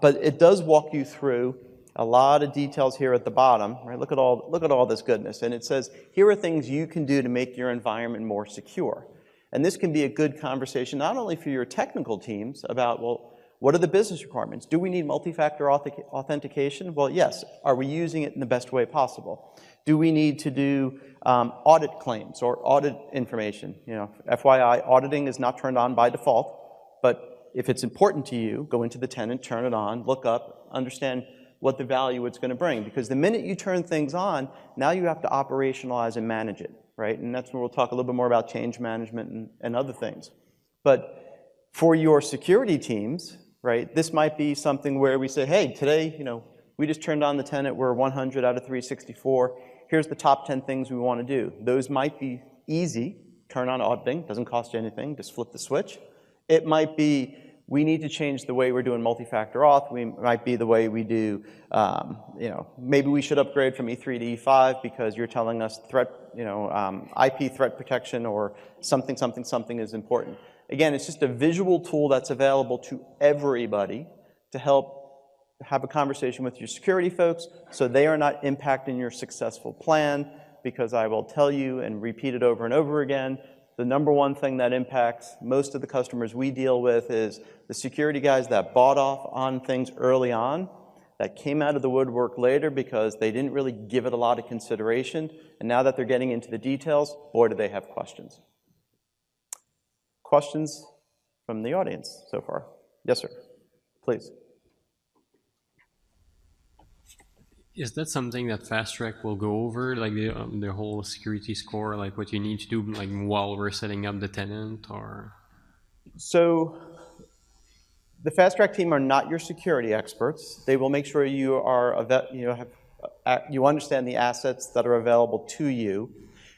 But it does walk you through a lot of details here at the bottom. Right? Look at all this goodness. And it says, here are things you can do to make your environment more secure. And this can be a good conversation not only for your technical teams about, well, what are the business requirements? Do we need multi-factor authentication? Well, yes. Are we using it in the best way possible? Do we need to do audit claims or audit information? You know, FYI, auditing is not turned on by default, but if it's important to you, go into the tenant, turn it on, look up, understand what the value it's going to bring. Because the minute you turn things on, now you have to operationalize and manage it, right? And that's where we'll talk a little bit more about change management and other things. But for your security teams, right, this might be something where we say, hey, today, you know, we just turned on the tenant, we're 100 out of 364. Here's the top 10 things we want to do. Those might be easy. Turn on auditing, doesn't cost you anything, just flip the switch. It might be, we need to change the way we're doing multi-factor auth. We might be the way we do, you know, maybe we should upgrade from E3 to E5 because you're telling us threat, you know, IP threat protection or something is important. Again, it's just a visual tool that's available to everybody to help have a conversation with your security folks so they are not impacting your successful plan, because I will tell you and repeat it over and over again, the number one thing that impacts most of the customers we deal with is the security guys that bought off on things early on, that came out of the woodwork later because they didn't really give it a lot of consideration, and now that they're getting into the details, boy, do they have questions. Questions from the audience so far? Yes, sir. Please. Is that something that Fast Track will go over, like the whole security score, like what you need to do, like while we're setting up the tenant, or? So, the Fast Track team are not your security experts. They will make sure you are, you understand the assets that are available to you.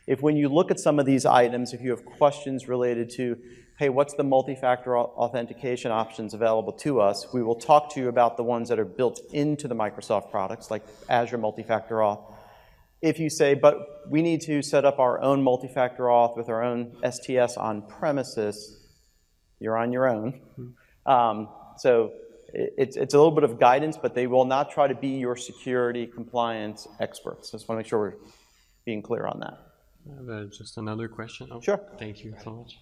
If when you look at some of these items, if you have questions related to, hey, what's the multi-factor authentication options available to us, we will talk to you about the ones that are built into the Microsoft products, like Azure multi-factor auth. If you say, but we need to set up our own multi-factor auth with our own STS on premises, you're on your own. So it's a little bit of guidance, but they will not try to be your security compliance experts. Just want to make sure we're being clear on that. Just another question. Oh, sure. Thank you so much.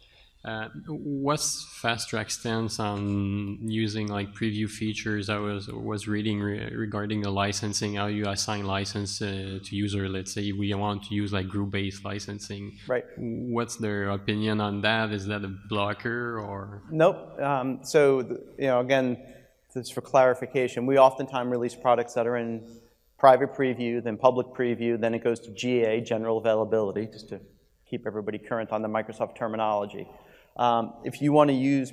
What's Fast Track's stance on using like preview features? I was reading regarding the licensing, how you assign license to user. Let's say we want to use like group-based licensing. Right. What's their opinion on that? Is that a blocker or? Nope. So you know, again, just for clarification, we oftentimes release products that are in private preview, then public preview, then it goes to GA, general availability, just to keep everybody current on the Microsoft terminology. If you want to use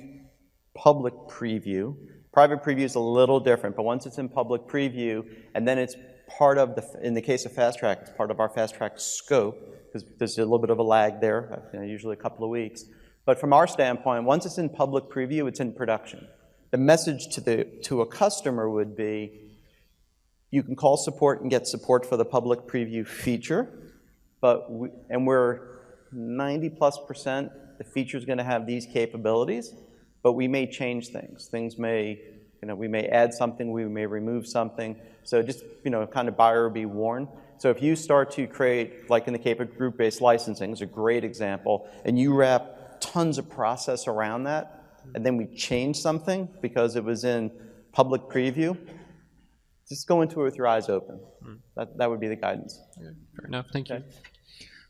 public preview, private preview is a little different, but once it's in public preview, and then it's part of in the case of Fast Track, it's part of our Fast Track scope, because there's a little bit of a lag there, usually a couple of weeks. But from our standpoint, once it's in public preview, it's in production. The message to a customer would be, you can call support and get support for the public preview feature, but we're 90+%, the feature is going to have these capabilities, but we may change things. Things may, we may add something, we may remove something. So just, kind of buyer be warned. So if you start to create, like in the case of group-based licensing, is a great example, and you wrap tons of process around that, and then we change something because it was in public preview, just go into it with your eyes open. That would be the guidance. Fair enough, thank you.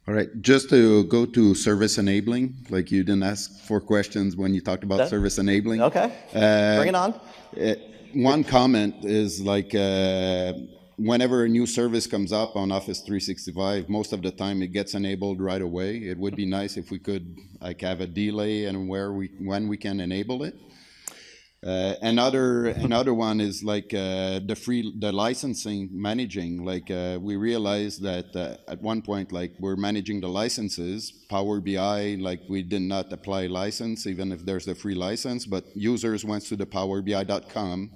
All right, just to go to service enabling, like you didn't ask for questions when you talked about service enabling. Okay, bring it on. One comment is like whenever a new service comes up on Office 365, most of the time it gets enabled right away. It would be nice if we could like have a delay and when we can enable it. Another one is like the licensing managing. Like we realized that at one point, like we're managing the licenses. Power BI, like we did not apply license, even if there's the free license. But users went to the PowerBI.com,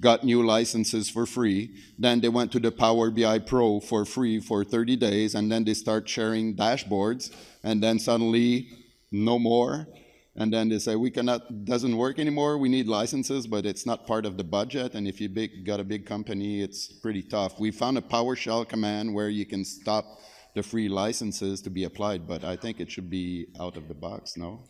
got new licenses for free. Then they went to the Power BI Pro for free for 30 days, and then they start sharing dashboards, and then suddenly no more. And then they say, doesn't work anymore, we need licenses, but it's not part of the budget, and if you got a big company, it's pretty tough. We found a PowerShell command where you can stop the free licenses to be applied, but I think it should be out of the box, no?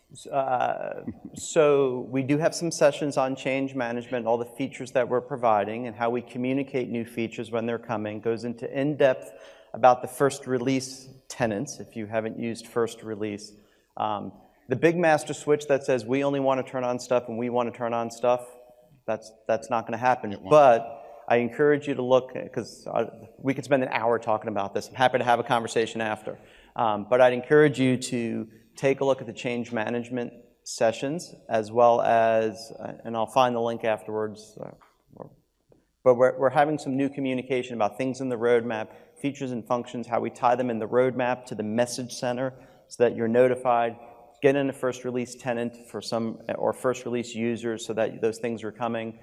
So we do have some sessions on change management, all the features that we're providing, and how we communicate new features when they're coming. Goes into in-depth about the first release tenants, if you haven't used first release. The big master switch that says we only want to turn on stuff and we want to turn on stuff, that's not going to happen. But I encourage you to look, because we could spend an hour talking about this. I'm happy to have a conversation after. But I'd encourage you to take a look at the change management sessions, as well as, and I'll find the link afterwards, but we're having some new communication about things in the roadmap, features and functions, how we tie them in the roadmap to the message center so that you're notified. Get in a first release tenant for or first release users so that those things are coming.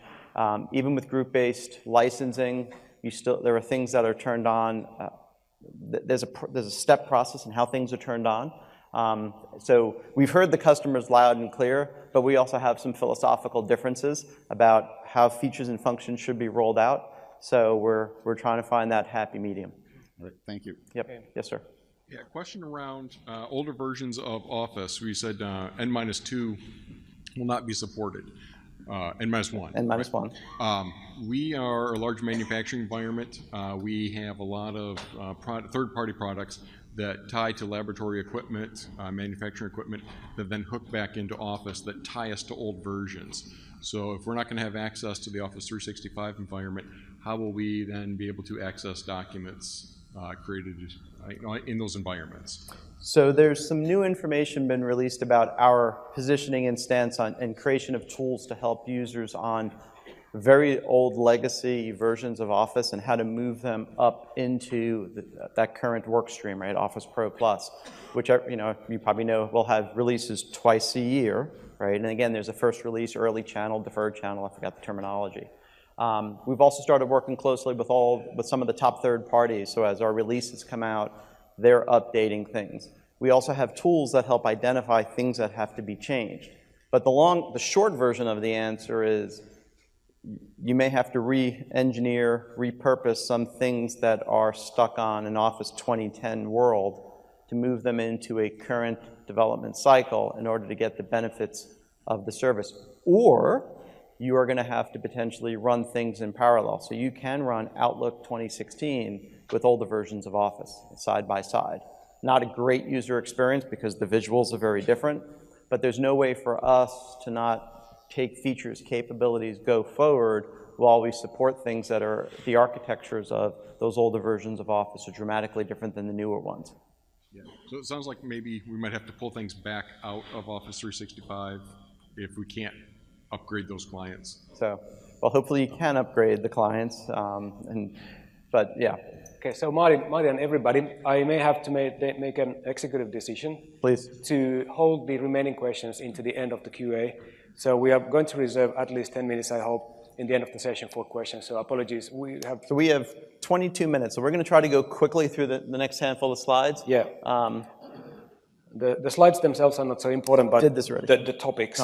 Even with group-based licensing, there are things that are turned on. There's a step process in how things are turned on. So we've heard the customers loud and clear, but we also have some philosophical differences about how features and functions should be rolled out. So we're trying to find that happy medium. All right, thank you. Yep. Okay. Yes, sir. Yeah, question around older versions of Office. We said N-2 will not be supported. N-1. N-1. We are a large manufacturing environment. We have a lot of third-party products that tie to laboratory equipment, manufacturing equipment, that then hook back into Office that tie us to old versions. So if we're not going to have access to the Office 365 environment, how will we then be able to access documents created in those environments? So there's some new information been released about our positioning and stance on and creation of tools to help users on very old legacy versions of Office and how to move them up into that current work stream, right? Office Pro Plus, which you probably know will have releases twice a year, right? And again, there's a first release, early channel, deferred channel. I forgot the terminology. We've also started working closely with some of the top third parties. So as our releases come out, they're updating things. We also have tools that help identify things that have to be changed. But the short version of the answer is you may have to re-engineer, repurpose some things that are stuck on an Office 2010 world to move them into a current development cycle in order to get the benefits of the service. Or you are going to have to potentially run things in parallel. So you can run Outlook 2016 with older versions of Office side by side. Not a great user experience because the visuals are very different, but there's no way for us to not take features, capabilities, go forward while we support things that are the architectures of those older versions of Office are dramatically different than the newer ones. Yeah. So it sounds like maybe we might have to pull things back out of Office 365 if we can't upgrade those clients. So, well, hopefully you can upgrade the clients, but yeah. Okay, so Marty and everybody, I may have to make an executive decision. Please. To hold the remaining questions into the end of the QA. So we are going to reserve at least 10 minutes, I hope, in the end of the session for questions. So apologies. So we have 22 minutes. So we're going to try to go quickly through the next handful of slides. Yeah. The slides themselves are not so important, but the topics,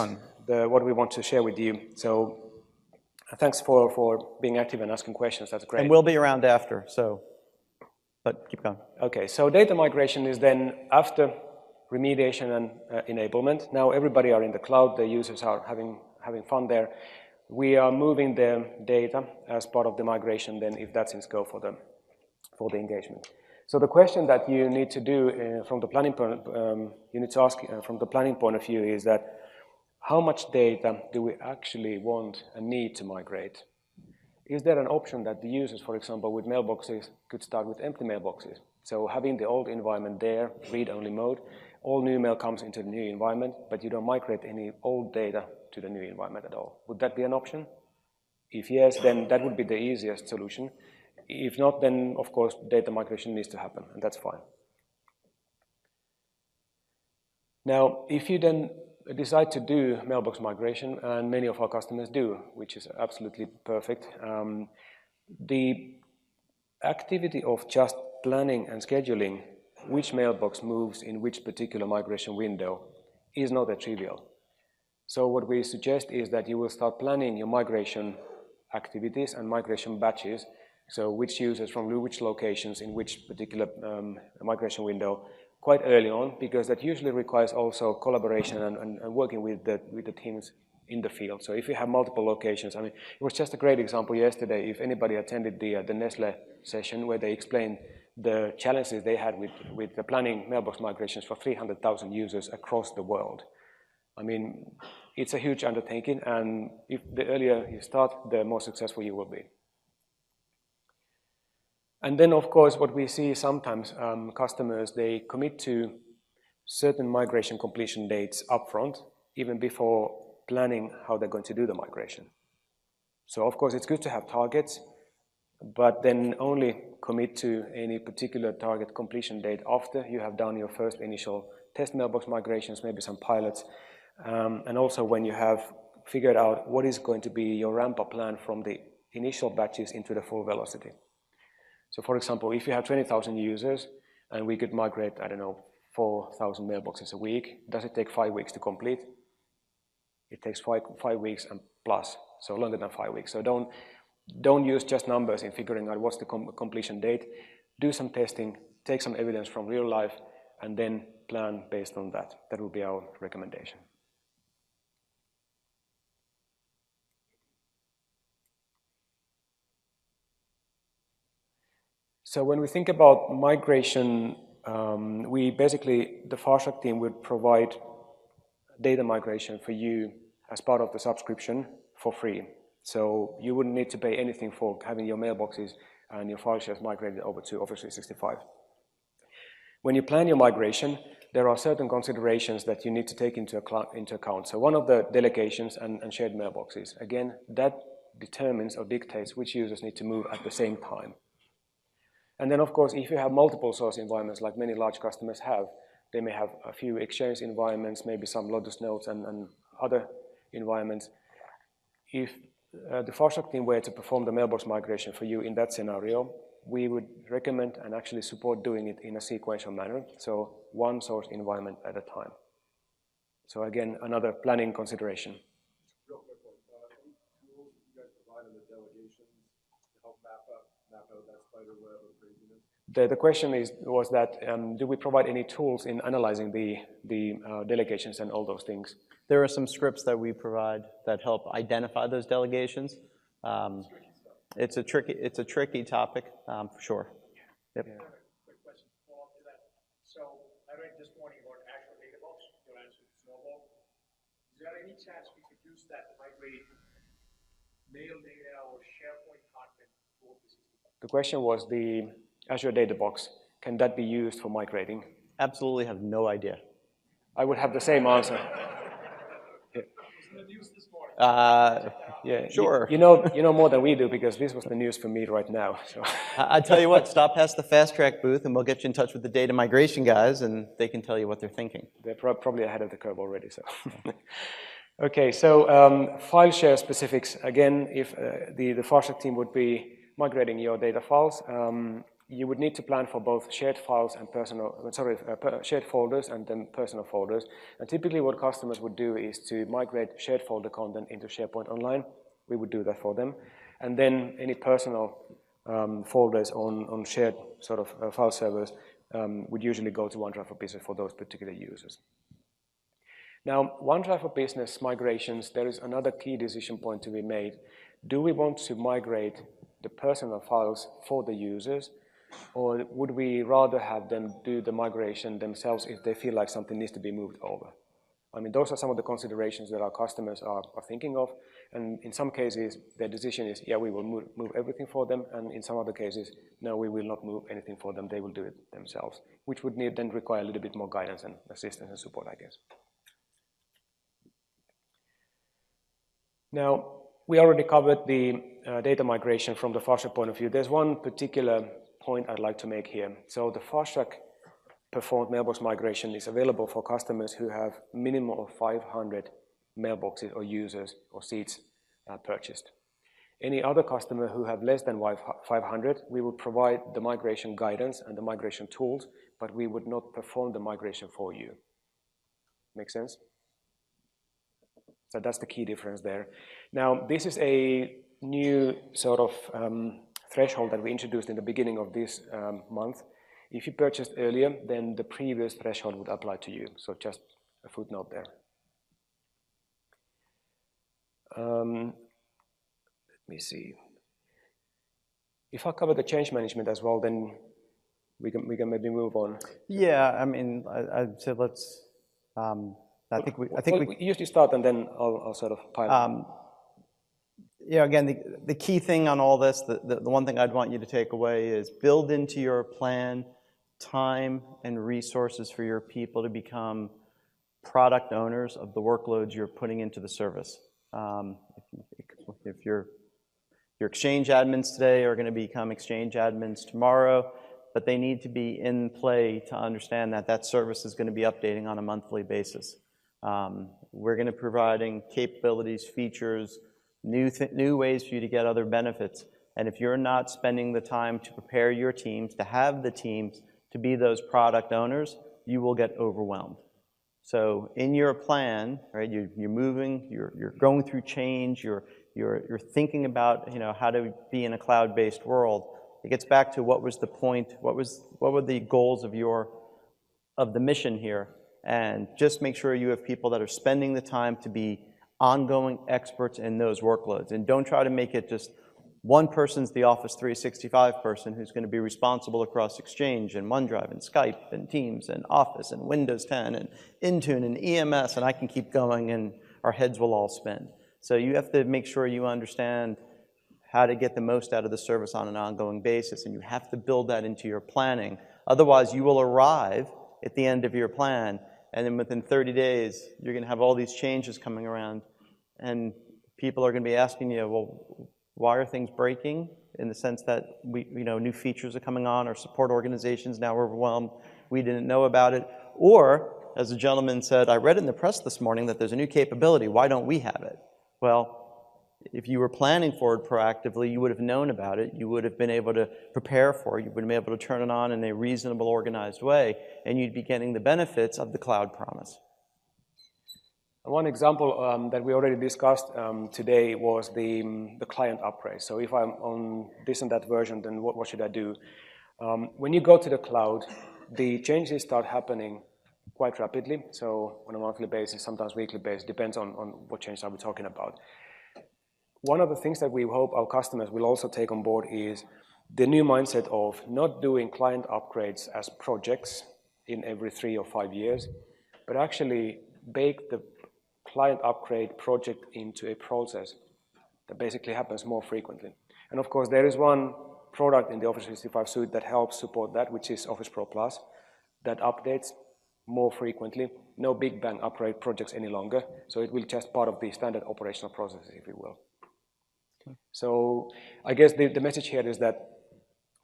what we want to share with you. So thanks for being active and asking questions. That's great. And we'll be around after, but keep going. Okay, so data migration is then after remediation and enablement. Now everybody are in the cloud. The users are having fun there. We are moving the data as part of the migration then, if that's in scope for the engagement. So the question that you need to do from the planning point, you need to ask from the planning point of view is that how much data do we actually want and need to migrate? Is there an option that the users, for example, with mailboxes could start with empty mailboxes? So having the old environment there, read-only mode, all new mail comes into the new environment, but you don't migrate any old data to the new environment at all. Would that be an option? If yes, then that would be the easiest solution. If not, then of course data migration needs to happen, and that's fine. Now, if you then decide to do mailbox migration, and many of our customers do, which is absolutely perfect, the activity of just planning and scheduling which mailbox moves in which particular migration window is not that trivial. So what we suggest is that you will start planning your migration activities and migration batches, so which users from which locations in which particular migration window quite early on, because that usually requires also collaboration and working with the teams in the field. So if you have multiple locations, I mean, it was just a great example yesterday. If anybody attended the Nestle session where they explained the challenges they had with the planning mailbox migrations for 300,000 users across the world. I mean, it's a huge undertaking, and if the earlier you start, the more successful you will be. And then, of course, what we see sometimes, customers, they commit to certain migration completion dates upfront, even before planning how they're going to do the migration. So, of course, it's good to have targets, but then only commit to any particular target completion date after you have done your first initial test mailbox migrations, maybe some pilots, and also when you have figured out what is going to be your ramp-up plan from the initial batches into the full velocity. So for example, if you have 20,000 users and we could migrate, I don't know, 4,000 mailboxes a week, does it take 5 weeks to complete? It takes five weeks and plus, so longer than 5 weeks. So don't use just numbers in figuring out what's the completion date. Do some testing, take some evidence from real life, and then plan based on that. That will be our recommendation. So when we think about migration, the FastTrack team would provide data migration for you as part of the subscription for free. So you wouldn't need to pay anything for having your mailboxes and your file shares migrated over to Office 365. When you plan your migration, there are certain considerations that you need to take into account. So one of the delegations and shared mailboxes, again, that determines or dictates which users need to move at the same time. And then, of course, if you have multiple source environments, like many large customers have, they may have a few Exchange environments, maybe some Lotus Notes and other environments. If the FastTrack team were to perform the mailbox migration for you in that scenario, we would recommend and actually support doing it in a sequential manner, so one source environment at a time. So again, another planning consideration. Real quick one, any tools you guys provide in the delegations to help map out that spider web of craziness? The question was that, do we provide any tools in analyzing the delegations and all those things? There are some scripts that we provide that help identify those delegations. It's a tricky topic, for sure. Yep. Yeah. Quick question to follow up to that. So I read this morning about Azure Data Box, your answer to Snowball. Is there any chance we could use that to migrate mail data or SharePoint content to Office 365? The question was the Azure Data Box. Can that be used for migrating? Absolutely have no idea. I would have the same answer. Yeah, sure. You know more than we do, because this was the news for me right now. So. I tell you what, stop past the FastTrack booth and we'll get you in touch with the data migration guys and they can tell you what they're thinking. They're probably ahead of the curve already. So, okay. So file share specifics. Again, if the FastTrack team would be migrating your data files, you would need to plan for both shared files and shared folders and then personal folders. And typically what customers would do is to migrate shared folder content into SharePoint Online. We would do that for them. And then any personal folders on shared sort of file servers would usually go to OneDrive for Business for those particular users. Now, OneDrive for Business migrations, there is another key decision point to be made. Do we want to migrate the personal files for the users, Or would we rather have them do the migration themselves if they feel like something needs to be moved over? I mean, those are some of the considerations that our customers are thinking of. And in some cases, their decision is, yeah, we will move everything for them. And in some other cases, no, we will not move anything for them. They will do it themselves, which would then require a little bit more guidance and assistance and support, I guess. Now, we already covered the data migration from the fast track point of view. There's one particular point I'd like to make here. So the fast track performed mailbox migration is available for customers who have minimum of 500 mailboxes or users or seats purchased. Any other customer who have less than 500, we will provide the migration guidance and the migration tools, but we would not perform the migration for you. Make sense? So that's the key difference there. Now, this is a new sort of threshold that we introduced in the beginning of this month. If you purchased earlier, then the previous threshold would apply to you. So just a footnote there. Let me see. If I cover the change management as well, then we can maybe move on. Yeah, I mean, I'd say let's. I think we usually start and then I'll sort of pile on. Yeah, again, the key thing on all this, the one thing I'd want you to take away is build into your plan time and resources for your people to become product owners of the workloads you're putting into the service. If your Exchange admins today are going to become Exchange admins tomorrow, but they need to be in play to understand that that service is going to be updating on a monthly basis. We're going to be providing capabilities, features, new ways for you to get other benefits. And if you're not spending the time to prepare your teams, to have the teams to be those product owners, you will get overwhelmed. So in your plan, right, you're moving, you're going through change, you're thinking about, you know, how to be in a cloud-based world. It gets back to what was the point, what were the goals of the mission here, and just make sure you have people that are spending the time to be ongoing experts in those workloads. And don't try to make it just one person's the Office 365 person who's going to be responsible across Exchange and OneDrive and Skype and Teams and Office and Windows 10 and Intune and EMS, and I can keep going, and our heads will all spin. So you have to make sure you understand how to get the most out of the service on an ongoing basis, and you have to build that into your planning. Otherwise, you will arrive at the end of your plan, and then within 30 days, you're going to have all these changes coming around, and people are going to be asking you, well, why are things breaking? In the sense that new features are coming on, our support organizations now are overwhelmed, we didn't know about it. Or, as a gentleman said, I read in the press this morning that there's a new capability, why don't we have it? Well, if you were planning for it proactively, you would have known about it, you would have been able to prepare for it, you would have been able to turn it on in a reasonable, organized way, and you'd be getting the benefits of the cloud promise. One example that we already discussed today was the client upgrade. So if I'm on this and that version, then what should I do? When you go to the cloud, the changes start happening quite rapidly. So on a monthly basis, sometimes weekly basis, depends on what change are we talking about. One of the things that we hope our customers will also take on board is the new mindset of not doing client upgrades as projects in every 3 or 5 years, but actually bake the client upgrade project into a process that basically happens more frequently. And of course, there is one product in the Office 365 suite that helps support that, which is Office Pro Plus, that updates more frequently. No big bang upgrade projects any longer, so it will just part of the standard operational processes, if you will. Okay. So I guess the message here is that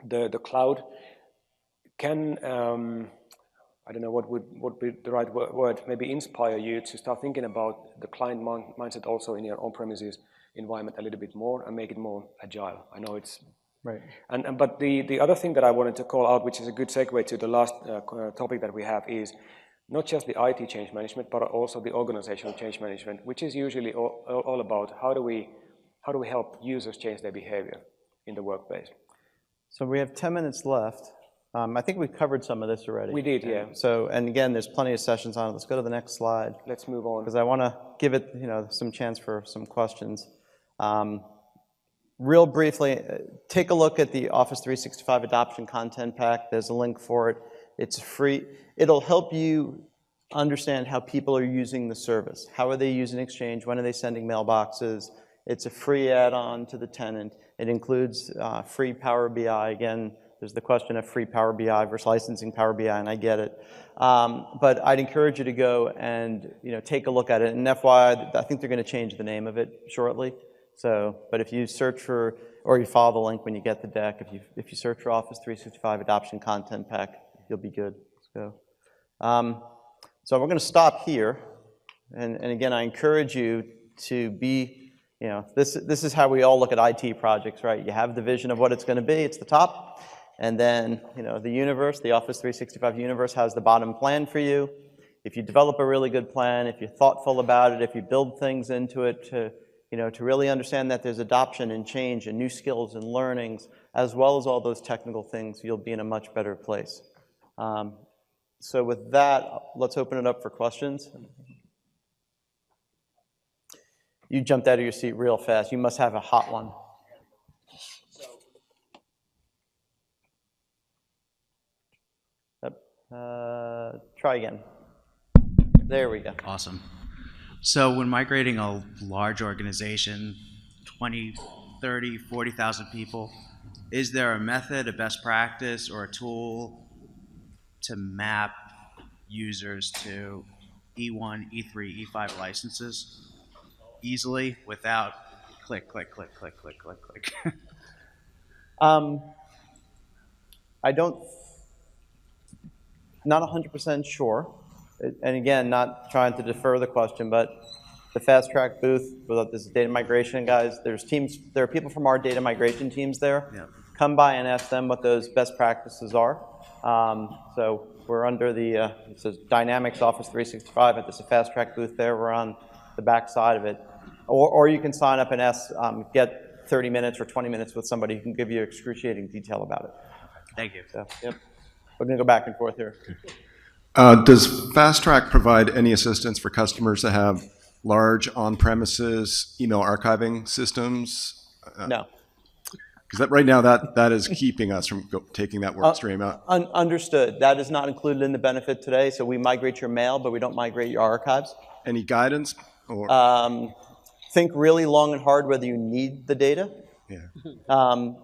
the cloud can I don't know what would be the right word, maybe inspire you to start thinking about the client mindset also in your on-premises environment a little bit more and make it more agile. I know it's... Right. But the other thing that I wanted to call out, which is a good segue to the last topic that we have, is not just the IT change management, but also the organizational change management, which is usually all about how do we help users change their behavior in the workplace. So we have 10 minutes left. I think we've covered some of this already. We did, yeah. So, and again, there's plenty of sessions on it. Let's go to the next slide. Let's move on. Because I want to give it, some chance for some questions. real briefly, take a look at the Office 365 Adoption Content Pack. There's a link for it. It's free. It'll help you understand how people are using the service. How are they using Exchange? When are they sending mailboxes? It's a free add-on to the tenant. It includes free Power BI. Again, there's the question of free Power BI versus licensing Power BI, and I get it. But I'd encourage you to go and take a look at it. And FYI, I think they're going to change the name of it shortly. So, but if you search for, or you follow the link when you get the deck, if you search for Office 365 Adoption Content Pack, you'll be good. Let's go. So we're going to stop here. And again, I encourage you to be, this is how we all look at IT projects, right? You have the vision of what it's going to be. It's the top. And then, the universe, the Office 365 universe has the bottom plan for you. If you develop a really good plan, if you're thoughtful about it, if you build things into it to really understand that there's adoption and change and new skills and learnings, as well as all those technical things, you'll be in a much better place. So with that, let's open it up for questions. You jumped out of your seat real fast. You must have a hot one. Try again. There we go. Awesome. So when migrating a large organization, 20, 30, 40,000 people, is there a method, a best practice, or a tool to map users to E1, E3, E5 licenses easily without click, click, click, click, click, click, click? I don't, not 100% sure. And again, not trying to defer the question, but the fast track booth, this is data migration guys, there are people from our data migration teams there. Yeah. Come by and ask them what those best practices are. So we're under the, it says Dynamics Office 365, but there's a fast track booth there. We're on the back side of it. Or you can sign up and ask, get 30 minutes or 20 minutes with somebody who can give you excruciating detail about it. Thank you. So, yep. We're going to go back and forth here. Does Fast Track provide any assistance for customers that have large on-premises email archiving systems? No. Because right now that is keeping us from taking that work stream out. Understood. That is not included in the benefit today. So we migrate your mail, but we don't migrate your archives. Any guidance? Or? Think really long and hard whether you need the data. Yeah.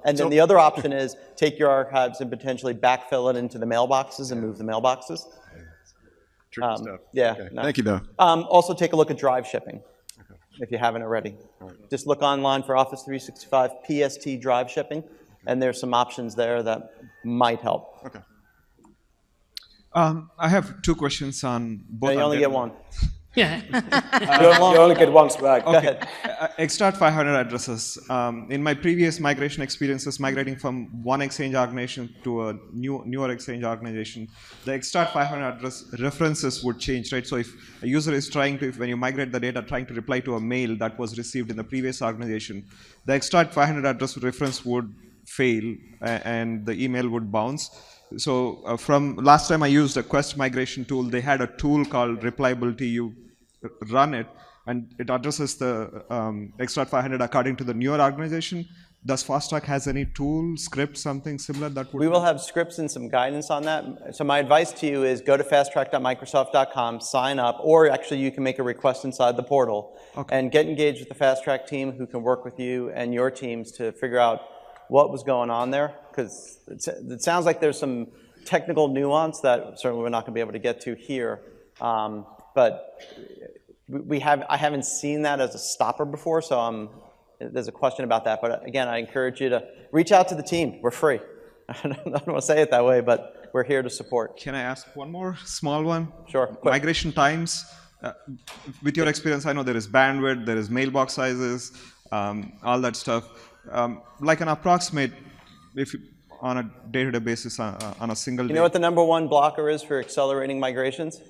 And then the other option is take your archives and potentially backfill it into the mailboxes and move the mailboxes. Tricky stuff. Yeah. Okay. No. Thank you, though. Also take a look at drive shipping, if you haven't already. Right. Just look online for Office 365 PST drive shipping, and there's some options there that might help. Okay. I have two questions on both. No, you only get one. Yeah. You only get one swag. Okay. Go ahead. Extract 500 addresses. In my previous migration experiences, migrating from one Exchange organization to a newer Exchange organization, the extract 500 address references would change, right? So if a user is trying to, when you migrate the data, trying to reply to a mail that was received in the previous organization, the extract 500 address reference would fail and the email would bounce. So from last time I used a Quest migration tool, they had a tool called Replyability. You run it, and it addresses the extract 500 according to the newer organization. Does FastTrack has any tool, script, something similar that would? We will have scripts and some guidance on that. So my advice to you is go to fasttrack.microsoft.com, sign up, or actually you can make a request inside the portal, and get engaged with the FastTrack team who can work with you and your teams to figure out what was going on there, because it sounds like there's some technical nuance that certainly we're not going to be able to get to here. But I haven't seen that as a stopper before, so there's a question about that. But again, I encourage you to reach out to the team. We're free. I don't want to say it that way, but we're here to support. Can I ask one more small one? Sure. Quick. Migration times. With your experience, I know there is bandwidth, there is mailbox sizes, all that stuff. Like an approximate, if you, on a day-to-day basis, on a single day. You know what the #1 blocker is for accelerating migrations?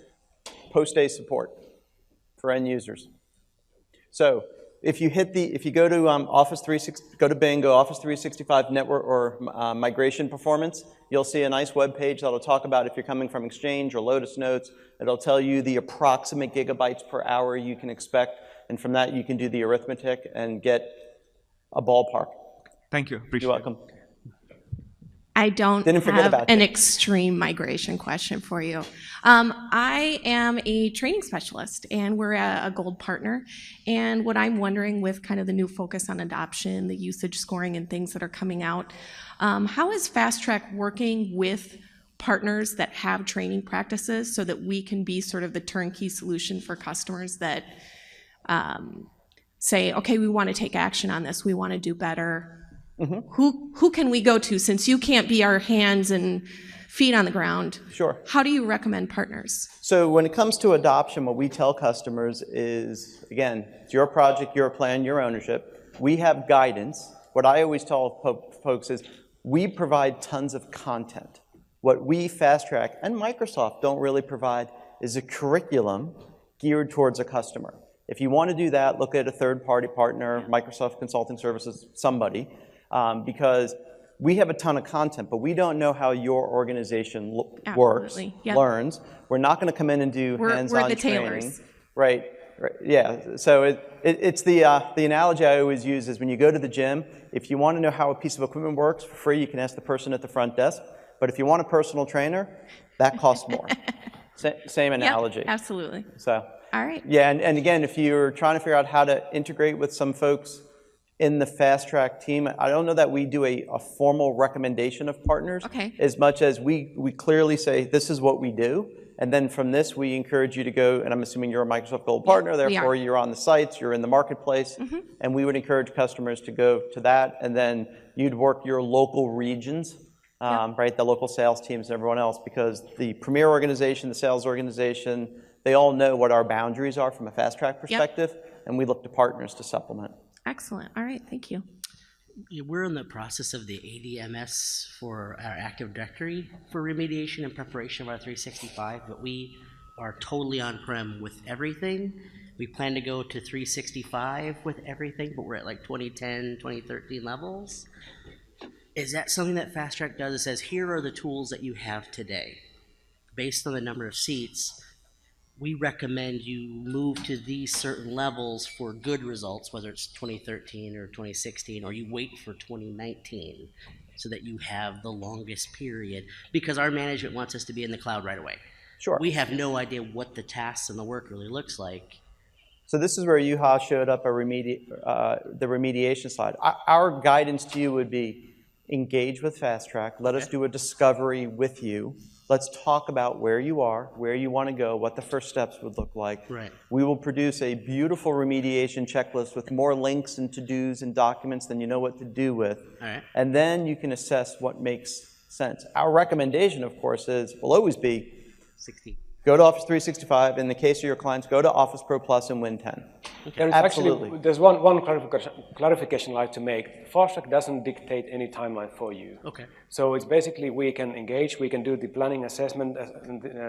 Post-day support for end users. So if you go to Office 365, go to Bing, go Office 365 network or migration performance, you'll see a nice web page that'll talk about if you're coming from Exchange or Lotus Notes. It'll tell you the approximate gigabytes per hour you can expect, and from that you can do the arithmetic and get a ballpark. Thank you. Appreciate You're welcome. I don't Didn't forget have about an you. extreme migration question for you. I am a training specialist, and we're a gold partner. And what I'm wondering, with kind of the new focus on adoption, the usage scoring, and things that are coming out, how is Fast Track working with partners that have training practices so that we can be sort of the turnkey solution for customers that say, okay, we want to take action on this, we want to do better? Who can we go to, since you can't be our hands and feet on the ground? Sure. How do you recommend partners? So when it comes to adoption, what we tell customers is, again, it's your project, your plan, your ownership. We have guidance. What I always tell folks is we provide tons of content. What we, Fast Track, and Microsoft don't really provide is a curriculum geared towards a customer. If you want to do that, look at a third-party partner, Microsoft Consulting Services, somebody. Because we have a ton of content, but we don't know how your organization works, Yep. learns. We're not going to come in and do hands-on we're the training. tailors. Right. Yeah. So it's the analogy I always use is when you go to the gym, if you want to know how a piece of equipment works for free, you can ask the person at the front desk. But if you want a personal trainer, that costs more. Same analogy. Yep, absolutely. So. All right. Yeah, and again, if you're trying to figure out how to integrate with some folks in the Fast Track team, I don't know that we do a formal recommendation of partners, Okay. as much as we clearly say, this is what we do, and then from this, we encourage you to go, and I'm assuming you're a Microsoft Gold partner, therefore you're on the sites, you're in the marketplace, and we would encourage customers to go to that, and then you'd work your local regions, right, the local sales teams and everyone else, because the premier organization, the sales organization, they all know what our boundaries are from a Fast Track perspective, and we look to partners to supplement. Excellent. All right. Thank you. We're in the process of the ADMS for our Active Directory for remediation and preparation of our 365, but we are totally on-prem with everything. We plan to go to 365 with everything, but we're at like 2010, 2013 levels. Is that something that Fast Track does? It says, here are the tools that you have today. Based on the number of seats, we recommend you move to these certain levels for good results, whether it's 2013 or 2016, or you wait for 2019 so that you have the longest period, because our management wants us to be in the cloud right away. Sure. We have no idea what the tasks and the work really looks like. So this is where Juha showed up the remediation slide. Our guidance to you would be engage with Fast Track. Let us do a discovery with you. Let's talk about where you are, where you want to go, what the first steps would look like. Right. We will produce a beautiful remediation checklist with more links and to-dos and documents than you know what to do with. All right. And then you can assess what makes sense. Our recommendation, of course, will always be 16. Go to Office 365. In the case of your clients, go to Office Pro Plus and Win 10. Okay. Absolutely. There's one clarification I'd like to make. Fast Track doesn't dictate any timeline for you. Okay. So it's basically we can engage, we can do the planning, assessment,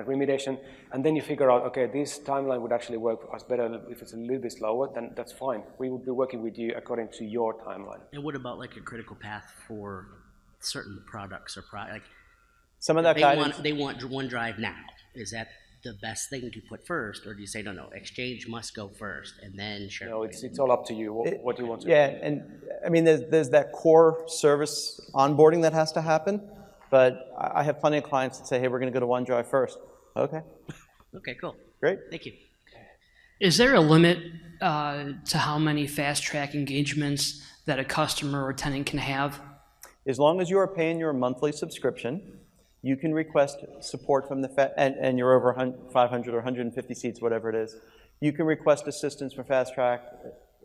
remediation, and then you figure out, okay, this timeline would actually work for us better if it's a little bit slower, then that's fine. We will be working with you according to your timeline. And what about like a critical path for certain products or like some of that guidance? They want OneDrive now. Is that the best thing to put first, or do you say no, Exchange must go first and then SharePoint? No, it's all up to you what you want to do. Yeah, and I mean, there's that core service onboarding that has to happen, but I have plenty of clients that say, hey, we're going to go to OneDrive first. Okay. Okay, cool. Great. Thank you. Is there a limit to how many Fast Track engagements that a customer or tenant can have? As long as you are paying your monthly subscription, you can request support from and you're over 500 or 150 seats, whatever it is. You can request assistance from Fast Track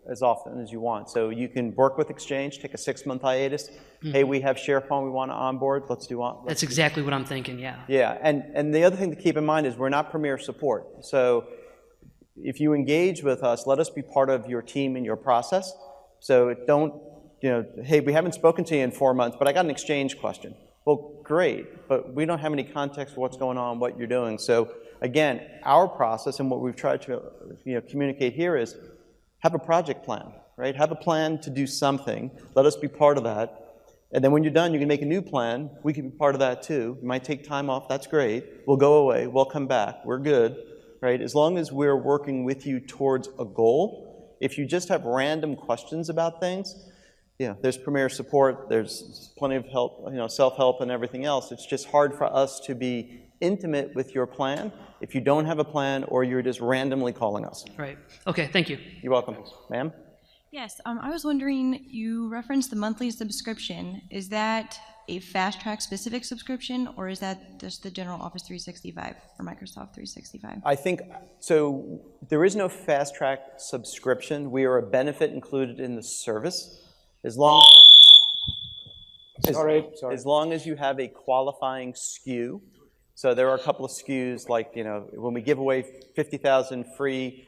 as often as you want. So you can work with Exchange, take a 6-month hiatus. Mm-hmm. Hey, we have SharePoint we want to onboard. Let's do on. That's exactly what I'm thinking, yeah. Yeah, and the other thing to keep in mind is we're not Premier Support. So if you engage with us, let us be part of your team and your process. So don't, hey, we haven't spoken to you in 4 months, but I got an Exchange question. Well, great, but we don't have any context for what's going on, what you're doing. So again, our process and what we've tried to communicate here is have a project plan, right? Have a plan to do something. Let us be part of that. And then when you're done, you can make a new plan. We can be part of that too. You might take time off. That's great. We'll go away. We'll come back. We're good, right? As long as we're working with you towards a goal. If you just have random questions about things, there's Premier support, there's plenty of help, self-help and everything else. It's just hard for us to be intimate with your plan if you don't have a plan or you're just randomly calling us. Right. Okay, thank you. You're welcome. Ma'am? Yes, I was wondering, you referenced the monthly subscription. Is that a Fast Track specific subscription, or is that just the general Office 365 or Microsoft 365? I think, so there is no Fast Track subscription. We are a benefit included in the service. As long as you have a qualifying SKU. So there are a couple of SKUs, like, when we give away 50,000 free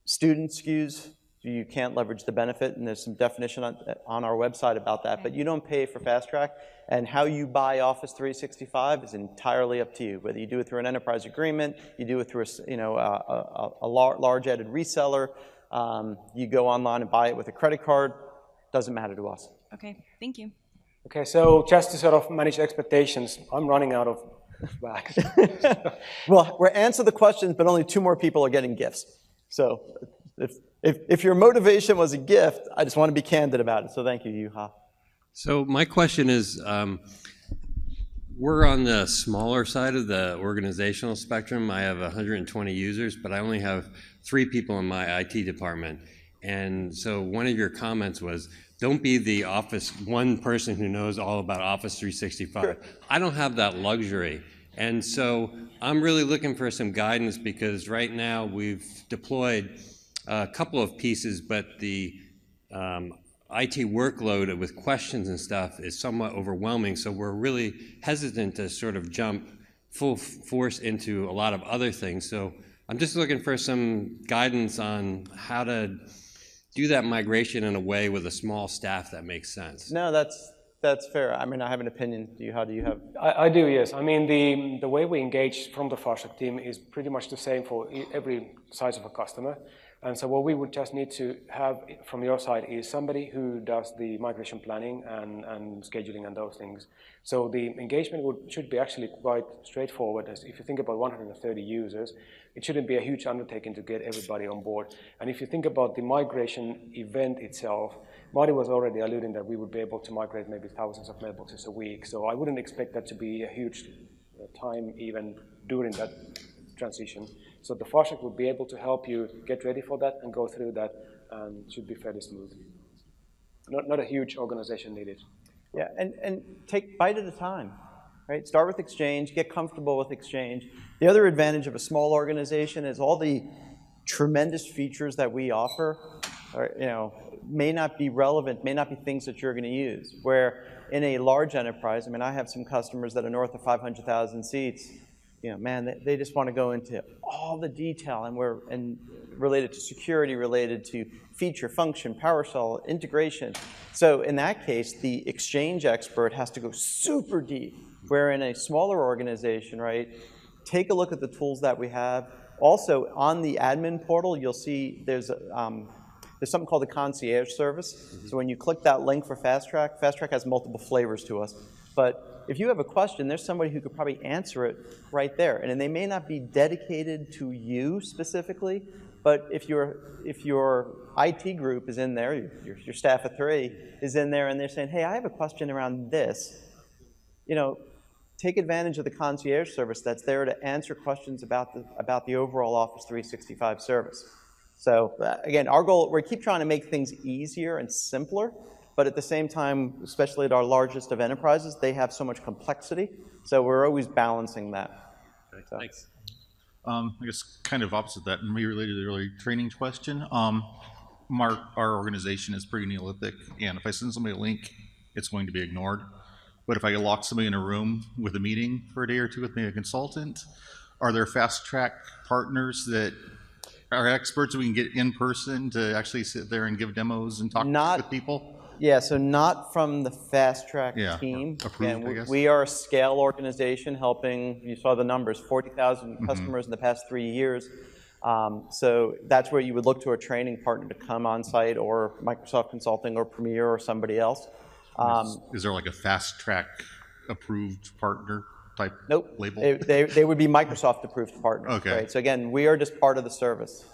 student SKUs, you can't leverage the benefit, and there's some definition on our website about that. But you don't pay for Fast Track, and how you buy Office 365 is entirely up to you. Whether you do it through an enterprise agreement, you do it through a large added reseller, you go online and buy it with a credit card, doesn't matter to us. Okay, thank you. Okay, so just to sort of manage expectations, I'm running out of bags. Well, we're answering the questions, but only 2 more people are getting gifts. So if your motivation was a gift, I just want to be candid about it. So thank you, Yuha. So my question is, we're on the smaller side of the organizational spectrum. I have 120 users, but I only have 3 people in my IT department. And so one of your comments was, don't be the one person who knows all about Office 365. Sure. I don't have that luxury. And so I'm really looking for some guidance, because right now we've deployed a couple of pieces, but the IT workload with questions and stuff is somewhat overwhelming. So we're really hesitant to sort of jump full force into a lot of other things. So I'm just looking for some guidance on how to do that migration in a way with a small staff that makes sense. No, that's fair. I mean, I have an opinion. How do you have? I do, yes. I mean, the way we engage from the Fast Track team is pretty much the same for every size of a customer. And so what we would just need to have from your side is somebody who does the migration planning and scheduling and those things. So the engagement should be actually quite straightforward. As if you think about 130 users, it shouldn't be a huge undertaking to get everybody on board. And if you think about the migration event itself, Marty was already alluding that we would be able to migrate maybe thousands of mailboxes a week. So I wouldn't expect that to be a huge time even during that transition. So the Fast Track would be able to help you get ready for that and go through that, and should be fairly smooth. Not a huge organization needed. Yeah, and take bite at a time, right? Start with Exchange, get comfortable with Exchange. The other advantage of a small organization is all the tremendous features that we offer are, may not be relevant, may not be things that you're going to use. Where in a large enterprise, I mean, I have some customers that are north of 500,000 seats. Man, they just want to go into all the detail, and related to security, related to feature, function, PowerShell, integration. So in that case, the Exchange expert has to go super deep, where in a smaller organization, right, take a look at the tools that we have. Also, on the admin portal, you'll see there's something called the concierge service. Mm-hmm. So when you click that link for Fast Track has multiple flavors to us. But if you have a question, there's somebody who could probably answer it right there. And they may not be dedicated to you specifically, but if your IT group is in there, your staff of 3 is in there, and they're saying, hey, I have a question around this, take advantage of the concierge service that's there to answer questions about the overall Office 365 service. So again, our goal, we keep trying to make things easier and simpler, but at the same time, especially at our largest of enterprises, they have so much complexity. So we're always balancing that. Okay, so. Thanks. I guess kind of opposite that, and maybe related to the earlier training question. Our organization is pretty Neolithic, and if I send somebody a link, it's going to be ignored. But if I lock somebody in a room with a meeting for a day or 2 with maybe a consultant, are there Fast Track partners that are experts that we can get in person to actually sit there and give demos and talk with people? Yeah, so not from the Fast Track team. Approved, I guess. We are a scale organization helping, you saw the numbers, 40,000 customers in the past 3 years. So that's where you would look to a training partner to come on site, or Microsoft Consulting or Premier or somebody else. Is there like a Fast Track approved partner type label? They would be Microsoft approved partners. Okay. Right? So again, we are just part of the service.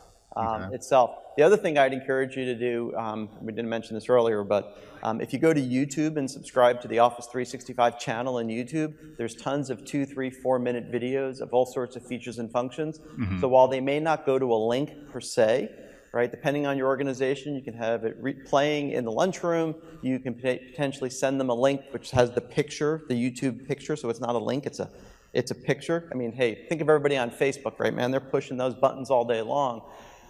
itself. The other thing I'd encourage you to do, we didn't mention this earlier, but if you go to YouTube and subscribe to the Office 365 channel in YouTube, there's tons of 2, 3, 4-minute videos of all sorts of features and functions. So while they may not go to a link per se, right, depending on your organization, you can have it playing in the lunchroom. You can potentially send them a link which has the picture, the YouTube picture, so it's not a link, it's a picture. I mean, hey, think of everybody on Facebook, right, man? They're pushing those buttons all day long.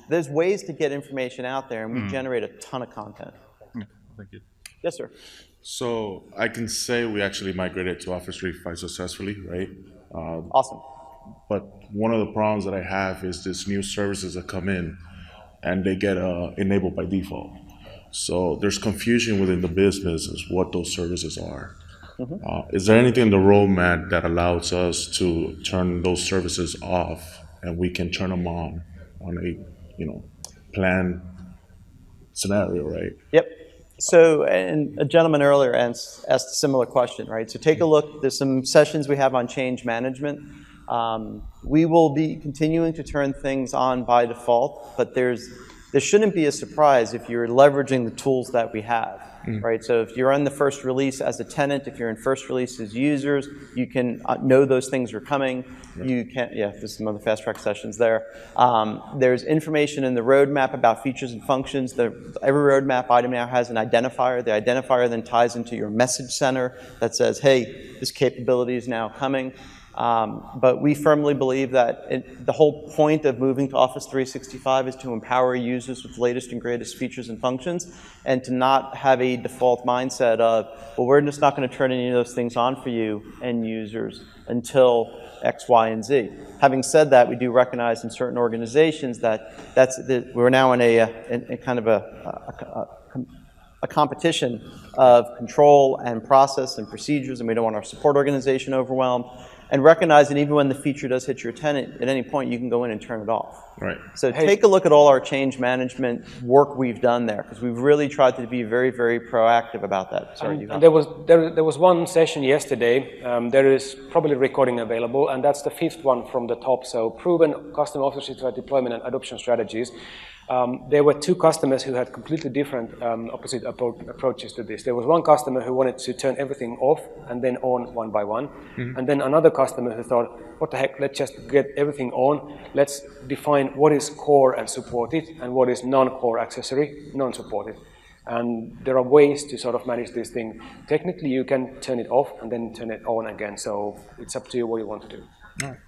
There's ways to get information out there, and we generate a ton of content. Yeah, thank you. Yes, sir. So I can say we actually migrated to Office 365 successfully, right? Awesome. But one of the problems that I have is this new services that come in, and they get enabled by default. So there's confusion within the business as what those services are. Is there anything in the roadmap that allows us to turn those services off and we can turn them on a planned scenario, right? Yep. So, and a gentleman earlier asked a similar question, right? So take a look. There's some sessions we have on change management. We will be continuing to turn things on by default, but there shouldn't be a surprise if you're leveraging the tools that we have, right? So if you're on the first release as a tenant, if you're in first release as users, you can know those things are coming. You can, there's some other fast track sessions there. There's information in the roadmap about features and functions. Every roadmap item now has an identifier. The identifier then ties into your message center that says, hey, this capability is now coming. But we firmly believe that the whole point of moving to Office 365 is to empower users with the latest and greatest features and functions, and to not have a default mindset of, well, we're just not going to turn any of those things on for you, end users, until X, Y, and Z. Having said that, we do recognize in certain organizations that we're now in a kind of a competition of control and process and procedures, and we don't want our support organization overwhelmed. And recognizing even when the feature does hit your tenant, at any point you can go in and turn it off. Right. So take a look at all our change management work we've done there, because we've really tried to be very, very proactive about that. Sorry, and there was one session yesterday. There is probably recording available, and that's the 5th one from the top. So proven custom Office 365 deployment and adoption strategies. There were 2 customers who had completely different opposite approaches to this. There was one customer who wanted to turn everything off and then on one by one. And then another customer who thought, what the heck, let's just get everything on. Let's define what is core and supported and what is non-core accessory, non-supported. And there are ways to sort of manage this thing. Technically, you can turn it off and then turn it on again. So it's up to you what you want to do. All right.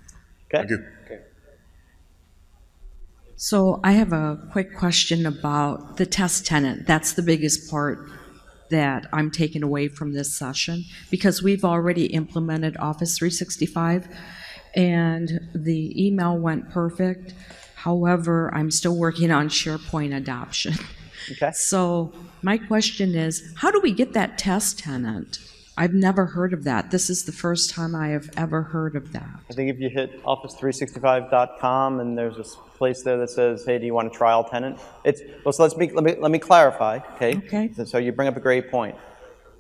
Okay. Thank you. Okay. So I have a quick question about the test tenant. That's the biggest part that I'm taking away from this session, because we've already implemented Office 365 and the email went perfect. However, I'm still working on SharePoint adoption. Okay. So my question is, how do we get that test tenant? I've never heard of that. This is the first time I have ever heard of that. I think if you hit office365.com and there's a place there that says, hey, do you want a trial tenant? So let me clarify, okay? Okay. So you bring up a great point.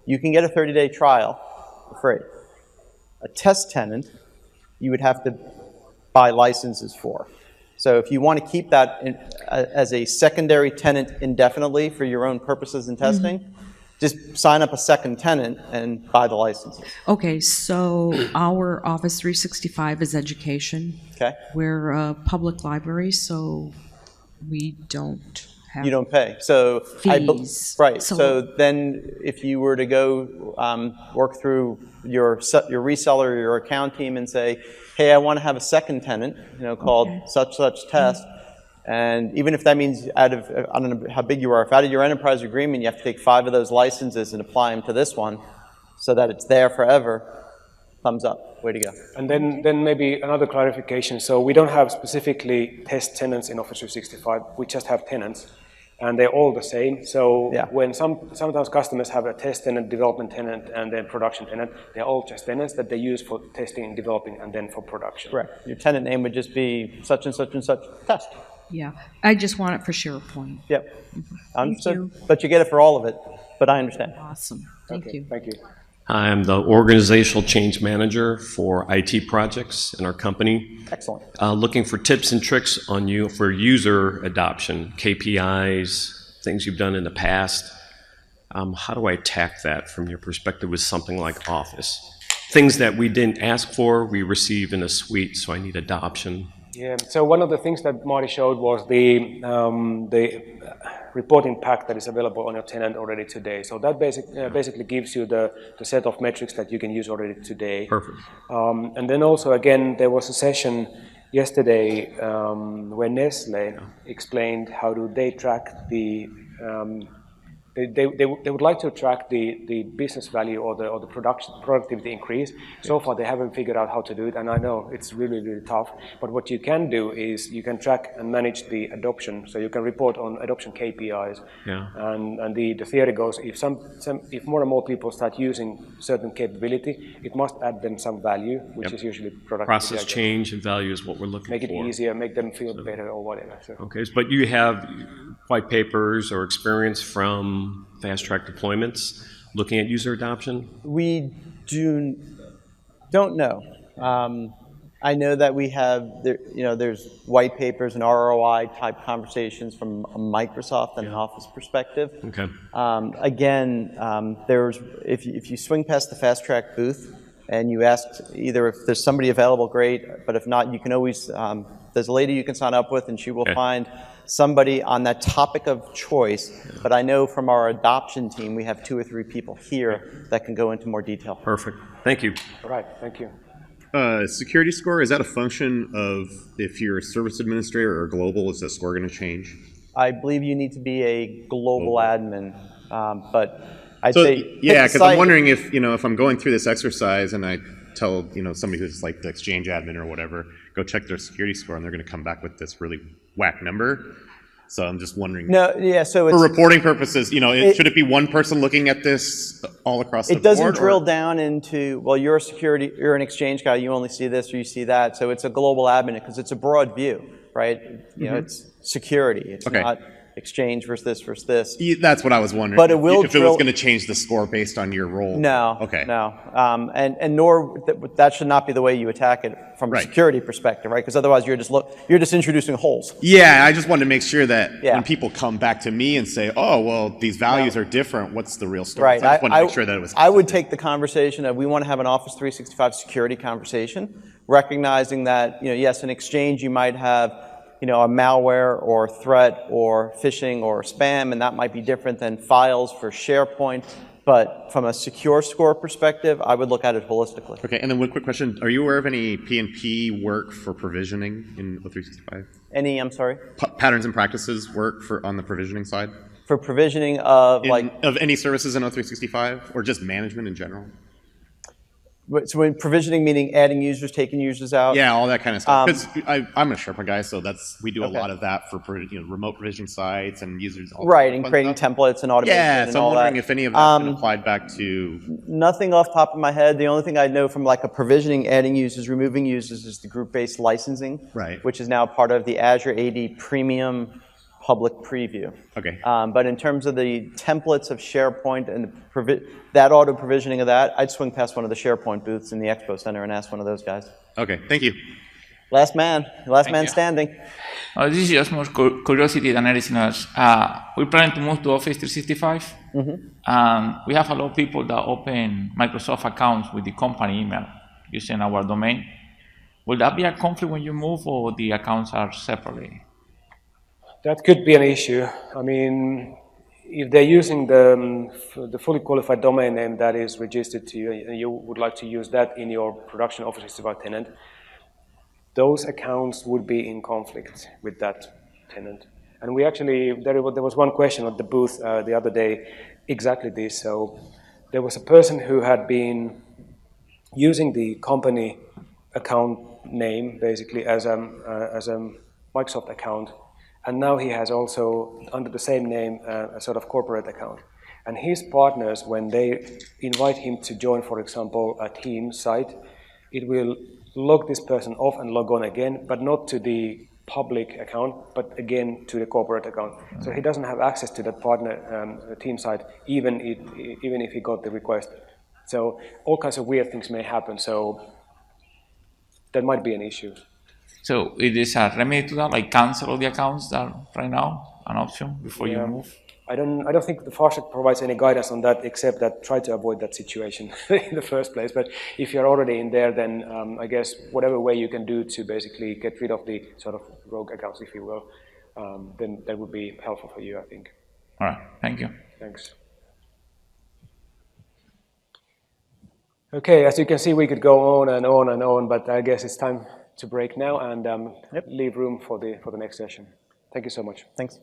You can get a 30-day trial for free. A test tenant, you would have to buy licenses for. So if you want to keep that as a secondary tenant indefinitely for your own purposes and testing, just sign up a second tenant and buy the licenses. Okay, so our Office 365 is education. Okay. We're a public library, so we don't have. You don't pay. So fees. Right. So then if you were to go work through your reseller or your account team and say, hey, I want to have a second tenant, called such test. And even if that means I don't know how big you are, if out of your enterprise agreement you have to take 5 of those licenses and apply them to this one so that it's there forever, thumbs up. Way to go. And then maybe another clarification. So we don't have specifically test tenants in Office 365. We just have tenants, and they're all the same. So when sometimes customers have a test tenant, development tenant, and then production tenant, they're all just tenants that they use for testing and developing and then for production. Correct. Your tenant name would just be such and such and such test. Yeah, I just want it for SharePoint. Yep. Thank you. But you get it for all of it, but I understand. Awesome. Thank you. Thank you. I'm the organizational change manager for IT projects in our company. Excellent. Looking for tips and tricks on you for user adoption, KPIs, things you've done in the past. How do I attack that from your perspective with something like Office? Things that we didn't ask for, we receive in a suite, so I need adoption. Yeah, so one of the things that Marty showed was the reporting pack that is available on your tenant already today. So that basically gives you the set of metrics that you can use already today. Perfect. And then also, again, there was a session yesterday where Nestle explained how do they track the they would like to track the business value or the productivity increase. So far, they haven't figured out how to do it, and I know it's really, really tough. But what you can do is you can track and manage the adoption. So you can report on adoption KPIs. Yeah. And the theory goes, if more and more people start using certain capability, it must add them some value, which is usually productivity. Process change and value is what we're looking make for. Make it easier, make them feel better or whatever. So. Okay, but you have white papers or experience from fast track deployments looking at user adoption? We don't know. I know that we have, there's white papers and ROI type conversations from a Microsoft and an Office perspective. Okay. Again, if you swing past the fast track booth and you ask either if there's somebody available, great, but if not, you can always, there's a lady you can sign up with and she will find somebody on that topic of choice, but I know from our adoption team, we have 2 or 3 people here that can go into more detail. Perfect. Thank you. All right, thank you. Security score, is that a function of if you're a service administrator or global, is that score going to change? I believe you need to be a global admin, but I'd say... Yeah, because I'm wondering if I'm going through this exercise and I tell somebody who's like the Exchange admin or whatever, go check their security score, and they're going to come back with this really whack number. So I'm just wondering. No, yeah. So for reporting purposes, should it be one person looking at this all across the board? It doesn't drill down into, well, you're an Exchange guy, you only see this or you see that. So it's a global admin because it's a broad view, right? It's security. It's not Exchange versus this versus this. That's what I was wondering. But it will if it was going to change the score based on your role. No. Okay. No. And nor that should not be the way you attack it from a security perspective, right? Because otherwise you're just introducing holes. Yeah, I just wanted to make sure that when people come back to me and say, "Oh, well, these values are different. What's the real story?" Right. So I just wanted to make sure that it was. I would take the conversation of we want to have an Office 365 security conversation, recognizing that yes, in Exchange you might have a malware or threat or phishing or spam, and that might be different than files for SharePoint. But from a secure score perspective, I would look at it holistically. Okay, and then one quick question. Are you aware of any P&P work for provisioning in O365? Any, I'm sorry? Patterns and practices work on the provisioning side? For provisioning of of any services in O365 or just management in general? So when provisioning, meaning adding users, taking users out? Yeah, all that kind of stuff. Because I'm a SharePoint guy, so we do a lot of that for remote provisioning sites and users. Right, and creating templates and automation and all that. Yeah, so I'm wondering if any of that's been applied back to... Nothing off the top of my head. The only thing I know from like a provisioning, adding users, removing users is the group-based licensing, which is now part of the Azure AD Premium public preview. Okay. But in terms of the templates of SharePoint and that auto provisioning of that, I'd swing past one of the SharePoint booths in the Expo Center and ask one of those guys. Okay, thank you. Last man standing. This is just more curiosity than anything else. We plan to move to Office 365. We have a lot of people that open Microsoft accounts with the company email using our domain. Will that be a conflict when you move, or the accounts are separately? That could be an issue. I mean, if they're using the fully qualified domain name that is registered to you, and you would like to use that in your production Office 365 tenant, those accounts would be in conflict with that tenant. And we actually, there was one question at the booth the other day, exactly this. So there was a person who had been using the company account name basically as a Microsoft account. And now he has also, under the same name, a sort of corporate account. And his partners, when they invite him to join, for example, a Teams site, it will log this person off and log on again, but not to the public account, but again to the corporate account. So he doesn't have access to that partner team site, even if he got the request. So all kinds of weird things may happen. So that might be an issue. So it is a remedy to that, like cancel all the accounts that right now, an option before you move? I don't think the FastTrack provides any guidance on that, except that try to avoid that situation in the first place. But if you're already in there, then I guess whatever way you can do to basically get rid of the sort of rogue accounts, if you will, then that would be helpful for you, I think. All right, thank you. Thanks. Okay, as you can see, we could go on and on and on, but I guess it's time to break now and leave room for the next session. Thank you so much. Thanks.